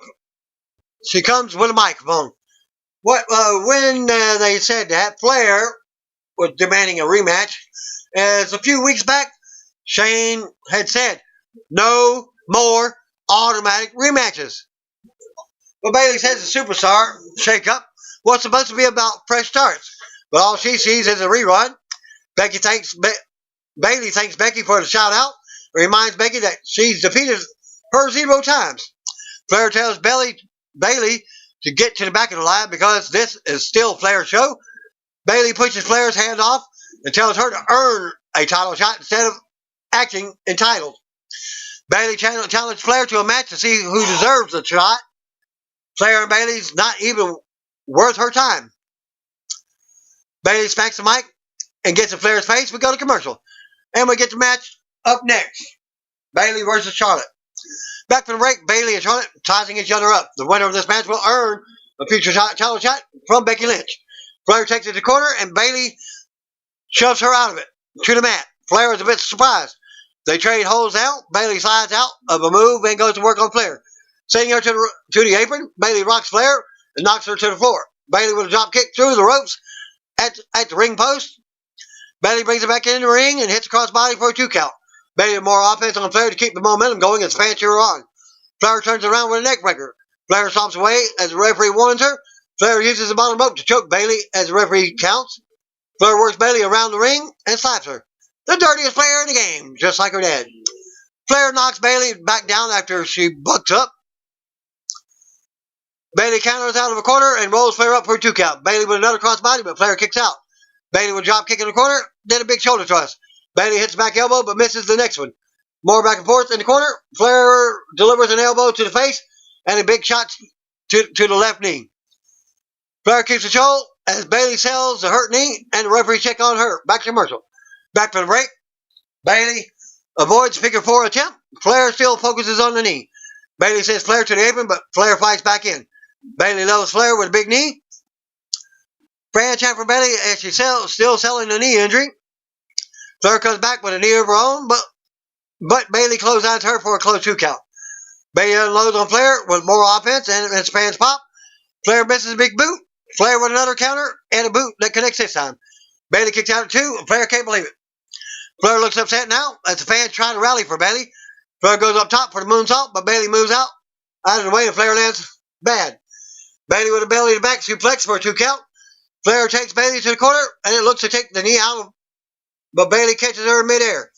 she comes with a microphone. When they said that, Flair was demanding a rematch, as a few weeks back, Shane had said, no more automatic rematches. But Bayley says the Superstar shake-up was supposed to be about fresh starts, but all she sees is a rerun. Bayley thanks Becky for the shout-out, reminds Becky that she's defeated her 0 times. Flair tells Bayley to get to the back of the line because this is still Flair's show. Bayley pushes Flair's hand off and tells her to earn a title shot instead of acting entitled. Bayley challenged Flair to a match to see who deserves the shot. Flair and Bayley's not even worth her time. Bayley smacks the mic and gets in Flair's face. We go to commercial. And we get the match up next. Bayley versus Charlotte. Back from the break, Bayley and Charlotte sizing each other up. The winner of this match will earn a future title shot from Becky Lynch. Flair takes it to the corner and Bayley shoves her out of it to the mat. Flair is a bit surprised. They trade holds out. Bayley slides out of a move and goes to work on Flair. Sending her to the apron, Bayley rocks Flair and knocks her to the floor. Bayley with a drop kick through the ropes at the ring post. Bayley brings it back in the ring and hits a crossbody for a 2 count. Bayley with more offense on Flair to keep the momentum going as fans cheer her on. Flair turns around with a neck breaker. Flair stomps away as the referee warns her. Flair uses the bottom rope to choke Bayley as the referee counts. Flair works Bayley around the ring and slaps her. The dirtiest player in the game, just like her dad. Flair knocks Bayley back down after she bucks up. Bayley counters out of a corner and rolls Flair up for a 2 count. Bayley with another crossbody, but Flair kicks out. Bayley with a drop kick in the corner, then a big shoulder thrust. Bayley hits back elbow, but misses the next one. More back and forth in the corner. Flair delivers an elbow to the face and a big shot to the left knee. Flair keeps control as Bayley sells the hurt knee and the referee check on her. Back to commercial. Back from the break. Bayley avoids figure 4 attempt. Flair still focuses on the knee. Bayley sends Flair to the apron, but Flair fights back in. Bayley levels Flair with a big knee. Bryan chant for Bayley as she's still selling the knee injury. Flair comes back with a knee of her own, but Bayley clotheslines her for a close 2 count. Bayley unloads on Flair with more offense and as fans pop. Flair misses a big boot. Flair with another counter and a boot that connects this time. Bayley kicks out at 2 and Flair can't believe it. Flair looks upset now as the fans try to rally for Bayley. Flair goes up top for the moonsault, but Bayley moves out of the way and Flair lands bad. Bayley with a belly to back suplex for a 2 count. Flair takes Bayley to the corner and it looks to take the knee out, but Bayley catches her in midair.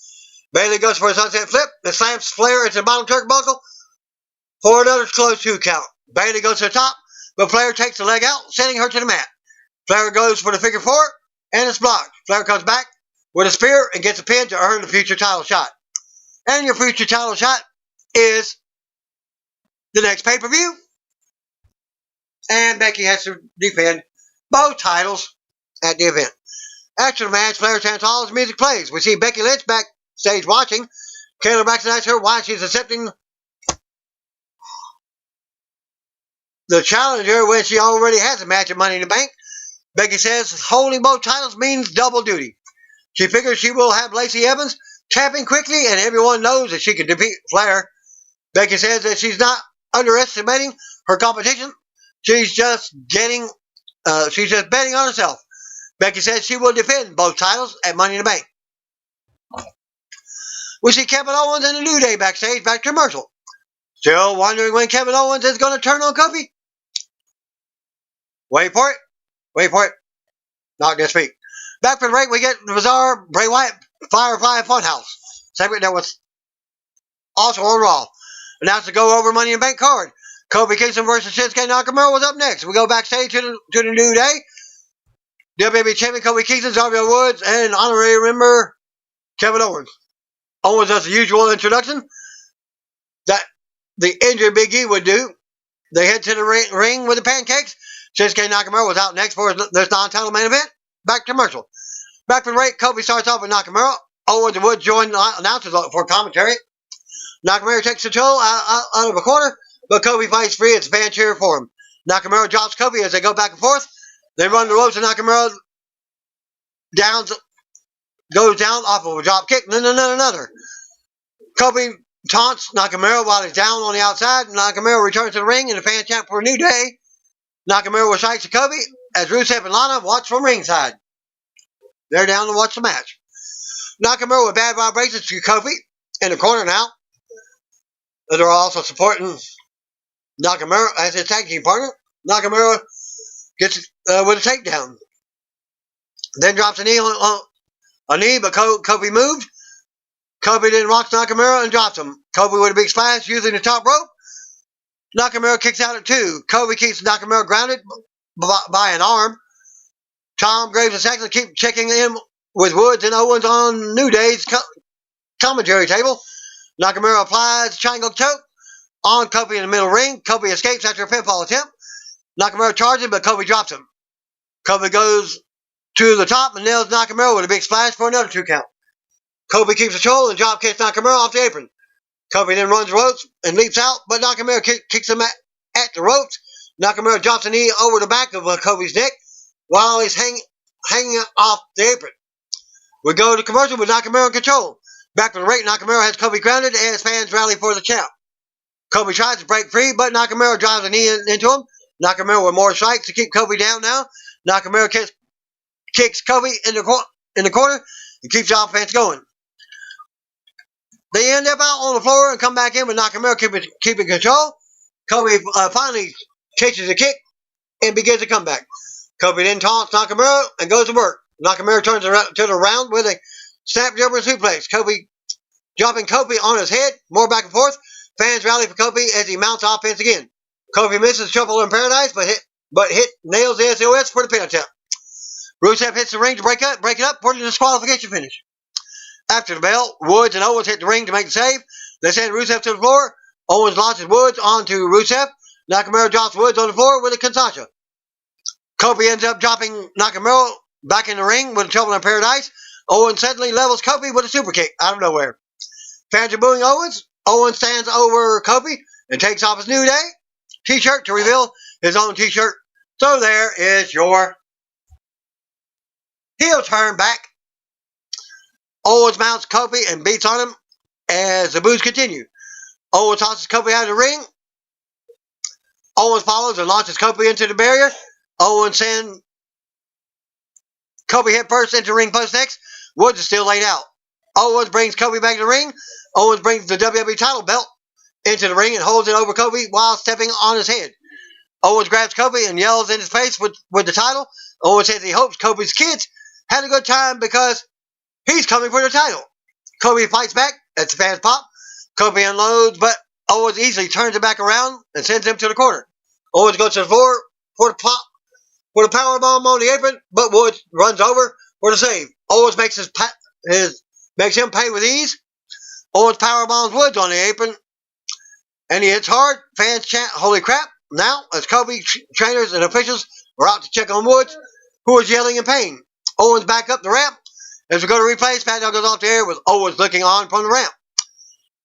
Bayley goes for a sunset flip and slams Flair into the bottom turnbuckle for another close 2 count. Bayley goes to the top, but Flair takes the leg out, sending her to the mat. Flair goes for the figure 4 and it's blocked. Flair comes back with a spear and gets a pin to earn the future title shot. And your future title shot is the next pay-per-view. And Becky has to defend both titles at the event. After the match, Flair stands tall as music plays. We see Becky Lynch backstage watching. Kayla Braxton asks her why she's accepting the challenger when she already has a match at Money in the Bank. Becky says holding both titles means double duty. She figures she will have Lacey Evans tapping quickly and everyone knows that she can defeat Flair. Becky says that she's not underestimating her competition. She's just betting on herself. Becky says she will defend both titles at Money in the Bank. We see Kevin Owens and the New Day backstage, back to commercial. Still wondering when Kevin Owens is going to turn on Kofi? Wait for it. Not this week. Back for the break, we get the bizarre Bray Wyatt Firefly Funhouse segment that was also on Raw. Announced to go over Money in the Bank card. Kofi Kingston versus Shinsuke Nakamura was up next. We go backstage to the New Day. WWE Champion Kofi Kingston, Xavier Woods, and honorary member Kevin Owens. Owens does the usual introduction that the injured Big E would do. They head to the ring with the pancakes. Shinsuke Nakamura was out next for this non-title main event. Back to commercial. Back from the break, Kofi starts off with Nakamura. Owens and Woods join the announcers for commentary. Nakamura takes control out of a corner, but Kofi fights free as the fans cheer for him. Nakamura drops Kofi as they go back and forth. They run the ropes and Nakamura goes down off of a drop kick. Another. Kofi taunts Nakamura while he's down on the outside. Nakamura returns to the ring and the fans chant for a New Day. Nakamura with strikes to Kobe as Rusev and Lana watch from ringside. They're down to watch the match. Nakamura with bad vibrations to Kobe in the corner now. They're also supporting Nakamura as his tag team partner. Nakamura gets with a takedown. Then drops a knee on a knee, but Kobe moved. Kobe then rocks Nakamura and drops him. Kobe with a big splash using the top rope. Nakamura kicks out at 2. Kobe keeps Nakamura grounded by an arm. Tom Graves II keep checking in with Woods and Owens on New Day's commentary table. Nakamura applies triangle choke on Kobe in the middle ring. Kobe escapes after a pinfall attempt. Nakamura charges, but Kobe drops him. Kobe goes to the top and nails Nakamura with a big splash for another 2 count. Kobe keeps control and drop kicks Nakamura off the apron. Kobe then runs the ropes and leaps out, but Nakamura kicks him at the ropes. Nakamura drops a knee over the back of Kobe's neck while he's hanging off the apron. We go to commercial with Nakamura in control. Back from the ring, Nakamura has Kobe grounded as fans rally for the champ. Kobe tries to break free, but Nakamura drives a knee into him. Nakamura with more strikes to keep Kobe down now. Nakamura kicks Kobe in the corner and keeps the offense going. They end up out on the floor and come back in with Nakamura keeping control. Kobe finally chases a kick and begins a comeback. Kobe then taunts Nakamura and goes to work. Nakamura turns to the round with a snap jumper suplex. Kobe dropping Kobe on his head. More back and forth. Fans rally for Kobe as he mounts offense again. Kobe misses Trouble in Paradise, but nails the SOS for the pin attempt. Rusev hits the ring to break it up for the disqualification finish. After the bell, Woods and Owens hit the ring to make the save. They send Rusev to the floor. Owens launches Woods onto Rusev. Nakamura drops Woods on the floor with a Kinshasa. Kobe ends up dropping Nakamura back in the ring with Trouble in Paradise. Owens suddenly levels Kobe with a super kick out of nowhere. Fans are booing Owens. Owens stands over Kobe and takes off his New Day t-shirt to reveal his own t-shirt. So there is your heel turn back. Owens mounts Kobe and beats on him as the boos continue. Owens tosses Kobe out of the ring. Owens follows and launches Kobe into the barrier. Owens sends Kobe head first into ring post next. Woods is still laid out. Owens brings Kobe back to the ring. Owens brings the WWE title belt into the ring and holds it over Kobe while stepping on his head. Owens grabs Kobe and yells in his face with the title. Owens says he hopes Kobe's kids had a good time because he's coming for the title. Kobe fights back as the fans pop. Kobe unloads, but Owens easily turns it back around and sends him to the corner. Owens goes to the floor for the powerbomb on the apron, but Woods runs over for the save. Owens makes him pay with ease. Owens powerbombs Woods on the apron, and he hits hard. Fans chant, "Holy crap!" Now, as Kobe trainers and officials are out to check on Woods, who is yelling in pain. Owens back up the ramp. As we go to replays, SmackDown goes off the air with Owens looking on from the ramp.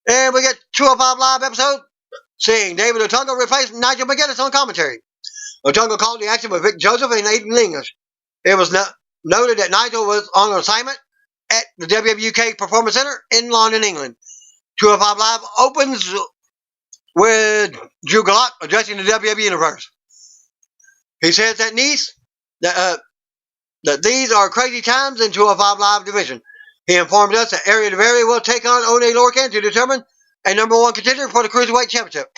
And we get 205 Live episode, seeing David Otunga replace Nigel McGuinness on commentary. Otunga called the action with Vic Joseph and Aiden English. It was noted that Nigel was on assignment at the WWK Performance Center in London, England. 205 Live opens with Drew Gulak addressing the WWE Universe. He says that these are crazy times in 205 Live division. He informed us that Ariel Daivari will take on Oney Lorcan to determine a #1 contender for the Cruiserweight Championship.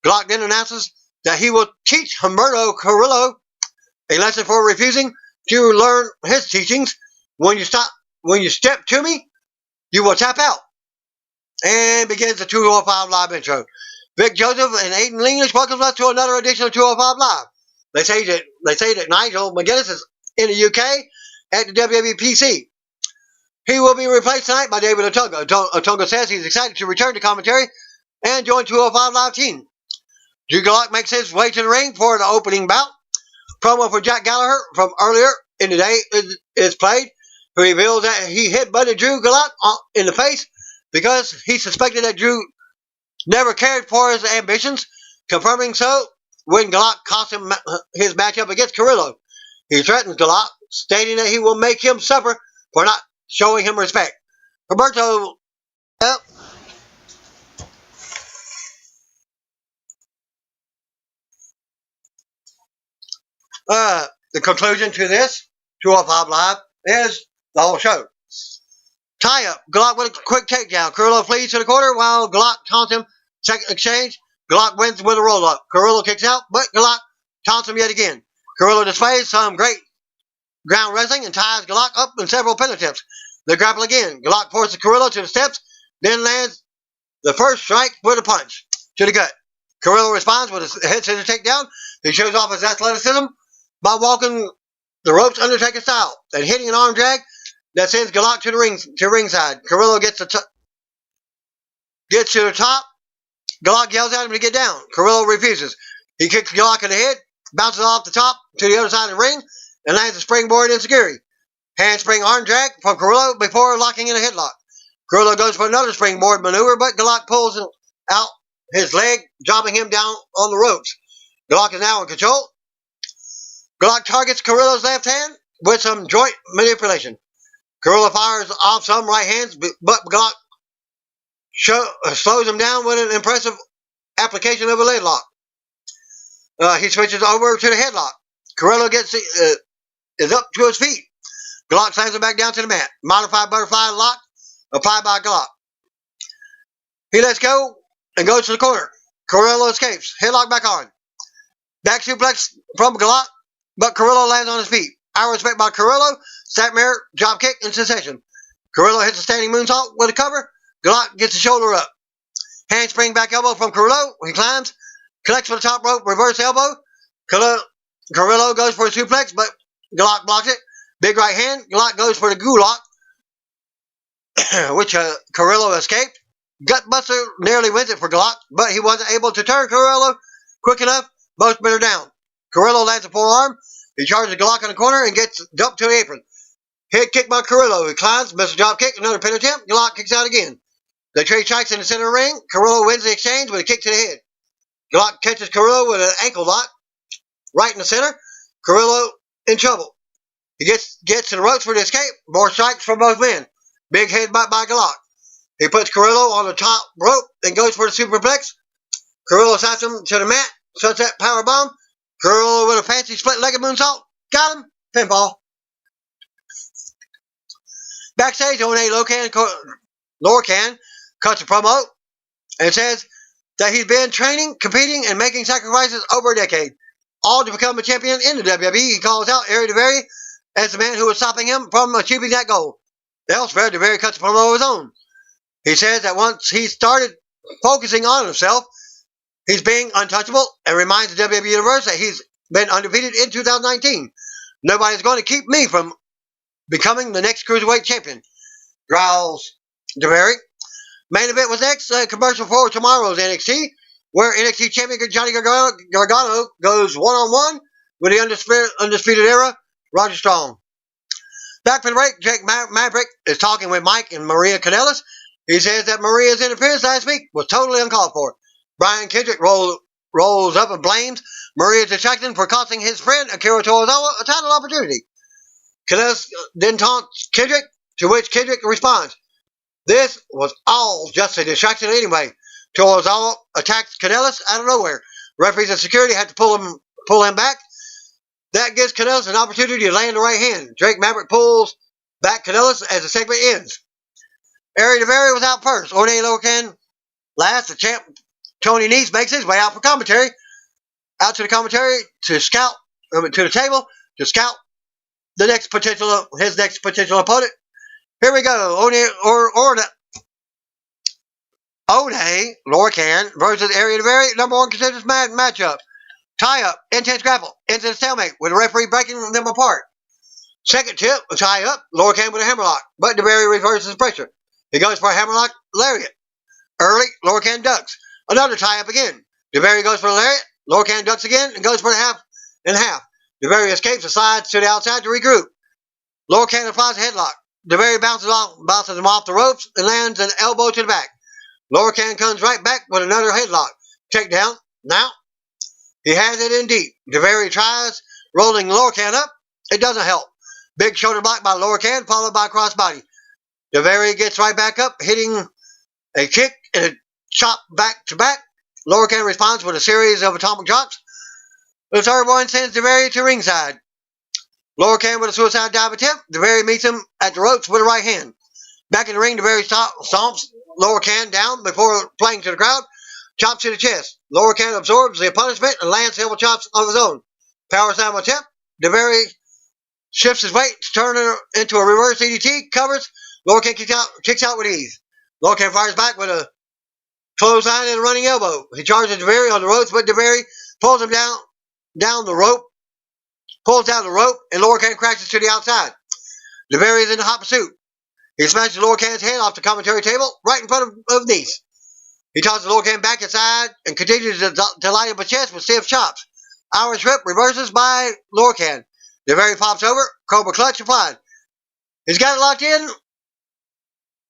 Gulak then announces that he will teach Humberto Carrillo a lesson for refusing to learn his teachings. When you step to me, you will tap out. And begins the 205 Live intro. Vic Joseph and Aiden English welcomes us to another edition of 205 Live. They say that Nigel McGuinness is in the UK at the WWPC. He will be replaced tonight by David Otunga. Otunga says he's excited to return to commentary and join 205 Live team. Drew Gulak makes his way to the ring for the opening bout. Promo for Jack Gallagher from earlier in the day is played, who reveals that he headbutted Drew Gulak in the face because he suspected that Drew never cared for his ambitions, confirming so when Gulak cost him his matchup against Carrillo. He threatens Gulak, stating that he will make him suffer for not showing him respect. Humberto, The conclusion to this 205 Live is the whole show. Tie up. Glock with a quick takedown. Carrillo flees to the corner while Glock taunts him. Second exchange. Glock wins with a roll up. Carrillo kicks out, but Glock taunts him yet again. Carrillo displays some great ground wrestling and ties Glock up in several pin attempts. They grapple again. Glock forces Carrillo to the steps, then lands the first strike with a punch to the gut. Carrillo responds with a head scissor takedown. He shows off his athleticism by walking the ropes Undertaker style and hitting an arm drag that sends Glock to the ringside. Carrillo gets to the top. Glock yells at him to get down. Carrillo refuses. He kicks Glock in the head, bounces off the top to the other side of the ring, and lands a springboard enziguri. Handspring arm drag from Carrillo before locking in a headlock. Carrillo goes for another springboard maneuver, but Glock pulls out his leg, dropping him down on the ropes. Glock is now in control. Glock targets Carrillo's left hand with some joint manipulation. Carrillo fires off some right hands, but Glock slows him down with an impressive application of a leg lock. He switches over to the headlock. Carrillo is up to his feet. Glock slams him back down to the mat. Modified butterfly lock applied by Glock. He lets go and goes to the corner. Carrillo escapes. Headlock back on. Back suplex from Glock, but Carrillo lands on his feet. Our respect by Carrillo. Snapmare, drop kick in succession. Carrillo hits a standing moonsault with a cover. Glock gets the shoulder up. Handspring back elbow from Carrillo. He climbs. Collects for the top rope. Reverse elbow. Carrillo goes for a suplex, but Glock blocks it. Big right hand. Glock goes for the gulak, which Carrillo escaped. Gutbuster nearly wins it for Glock, but he wasn't able to turn Carrillo quick enough. Both men are down. Carrillo lands a forearm. He charges Glock in the corner and gets dumped to the apron. Head kick by Carrillo. He climbs, misses a drop kick, another pin attempt. Glock kicks out again. They trade strikes in the center of the ring. Carrillo wins the exchange with a kick to the head. Glock catches Carrillo with an ankle lock right in the center. Carrillo in trouble. He gets to the ropes for the escape. More strikes from both men. Big headbutt by Glock. He puts Carrillo on the top rope and goes for the superplex. Carrillo slaps him to the mat. Sunset powerbomb. Carrillo with a fancy split-legged moonsault. Got him. Pinfall. Backstage, Lorcan cuts a promo and says that he's been training, competing, and making sacrifices over a decade, all to become a champion in the WWE. He calls out Ari DeVere as the man who was stopping him from achieving that goal. Elsewhere, DeVere cuts a promo of his own. He says that once he started focusing on himself, he's being untouchable and reminds the WWE Universe that he's been undefeated in 2019. Nobody's going to keep me from becoming the next Cruiserweight champion, growls DeVere. Main event was next. Commercial for tomorrow's NXT, where NXT champion Johnny Gargano goes one-on-one with the Undisputed Era, Roger Strong. Back from the break, Jake Maverick is talking with Mike and Maria Kanellis. He says that Maria's interference last week was totally uncalled for. Brian Kendrick rolls up and blames Maria's distraction for costing his friend Akira Tozawa a title opportunity. Kanellis then taunts Kendrick, to which Kendrick responds, "This was all just a distraction anyway." Tozawa attacks Kanellis out of nowhere. Referees and security had to pull him back. That gives Kanellis an opportunity to land the right hand. Drake Maverick pulls back Kanellis as the segment ends. Ari DeVere was out first. Ornay Lorcan last. The champ Tony Nese makes his way out to the commentary to scout to the table to scout his next potential opponent. Here we go. Ornay Lorcan versus Ari DeVere, number one contenders matchup. Tie up, intense grapple, into the stalemate with the referee breaking them apart. Second tip, a tie up, Lorcan with a hammerlock, but DeVere reverses pressure. He goes for a hammerlock lariat. Early, Lorcan ducks. Another tie up again. DeVere goes for a lariat. Lorcan ducks again and goes for the half and half. DeVere escapes and slides to the outside to regroup. Lorcan applies a headlock. DeVere bounces him off the ropes and lands an elbow to the back. Lorcan comes right back with another headlock. Takedown. Now, he has it in deep. DeVere tries rolling Lorcan up. It doesn't help. Big shoulder block by Lorcan, followed by crossbody. DeVere gets right back up, hitting a kick and a chop back to back. Lorcan responds with a series of atomic drops. The third one sends DeBerry to ringside. Lower can with a suicide dive attempt. DeBerry meets him at the ropes with a right hand. Back in the ring, DeBerry stomps Lower can down before playing to the crowd. Chops to the chest. Lower can absorbs the punishment and lands several chops of his own. Power slam attempt. DeBerry shifts his weight to turn it into a reverse DDT. Covers. Lower can kicks out with ease. Lower can fires back with a clothesline and a running elbow. He charges DeBerry on the ropes, but DeBerry pulls him down the rope. Pulls down the rope, and Lower can crashes to the outside. DeBerry is in the hot pursuit. He smashes Lower can's head off the commentary table right in front of Nice. He tosses Lower can back inside and continues to light up a chest with stiff chops. Irish whip reverses by Lower can. DeBerry pops over. Cobra clutch applied. He's got it locked in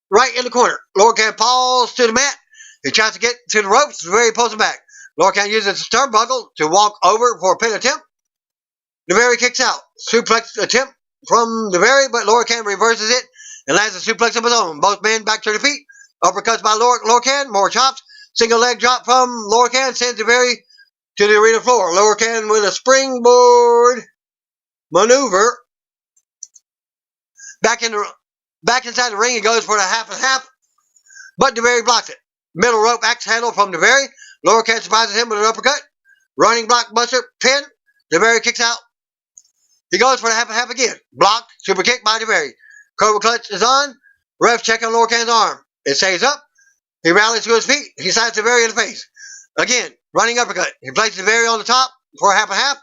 right in the corner. Lower can falls to the mat. He tries to get to the ropes. DeBerry pulls him back. Lower can uses the turnbuckle to walk over for a pin attempt. DeBerry kicks out. Suplex attempt from DeBerry, but Lower can reverses it and lands a suplex of his own. Both men back to their feet. Uppercuts by Lower can. More chops. Single leg drop from Lower can sends DeBerry to the arena floor. Lower can with a springboard maneuver. Back inside the ring, he goes for the half and half, but DeBerry blocks it. Middle rope axe handle from DeBerry. Lower can surprises him with an uppercut. Running blockbuster pin. DeBerry kicks out. He goes for the half and half again. Blocked. Super kick by DeBerry. Cobra clutch is on. Ref check on Lower can's arm. It stays up. He rallies to his feet. He slaps DeBerry in the face. Again, running uppercut. He places DeBerry on the top for a half and half.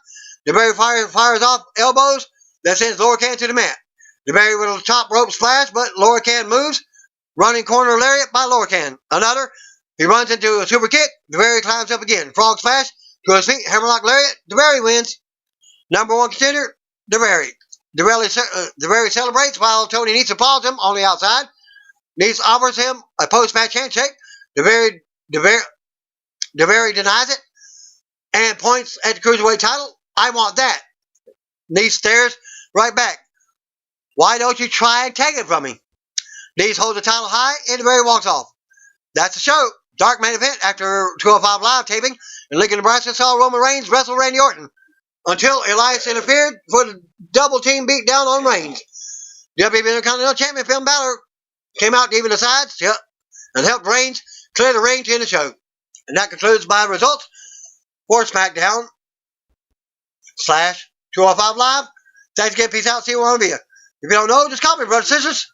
DeBerry fires off elbows. That sends Lower can to the mat. DeBerry with a top rope splash, but Lower can moves. Running corner lariat by Lower can. Another. He runs into a super kick. DeBerry climbs up again. Frog splash to his feet. Hammerlock lariat. DeBerry wins. Number one contender, DeBerry. DeBerry celebrates while Tony Nese applauds him on the outside. Nese offers him a post-match handshake. DeBerry denies it and points at the Cruiserweight title. I want that. Nese stares right back. Why don't you try and take it from me? Nese holds the title high and DeBerry walks off. That's the show. Dark main event after 205 Live taping in Lincoln, Nebraska saw Roman Reigns wrestle Randy Orton until Elias interfered for the double team beat down on Reigns. WWE Intercontinental Champion Finn Balor came out to even the sides and helped Reigns clear the ring to end the show. And that concludes my results for SmackDown /205 Live. Thanks again. Peace out. See you on via. If you don't know, just call me, brothers and sisters.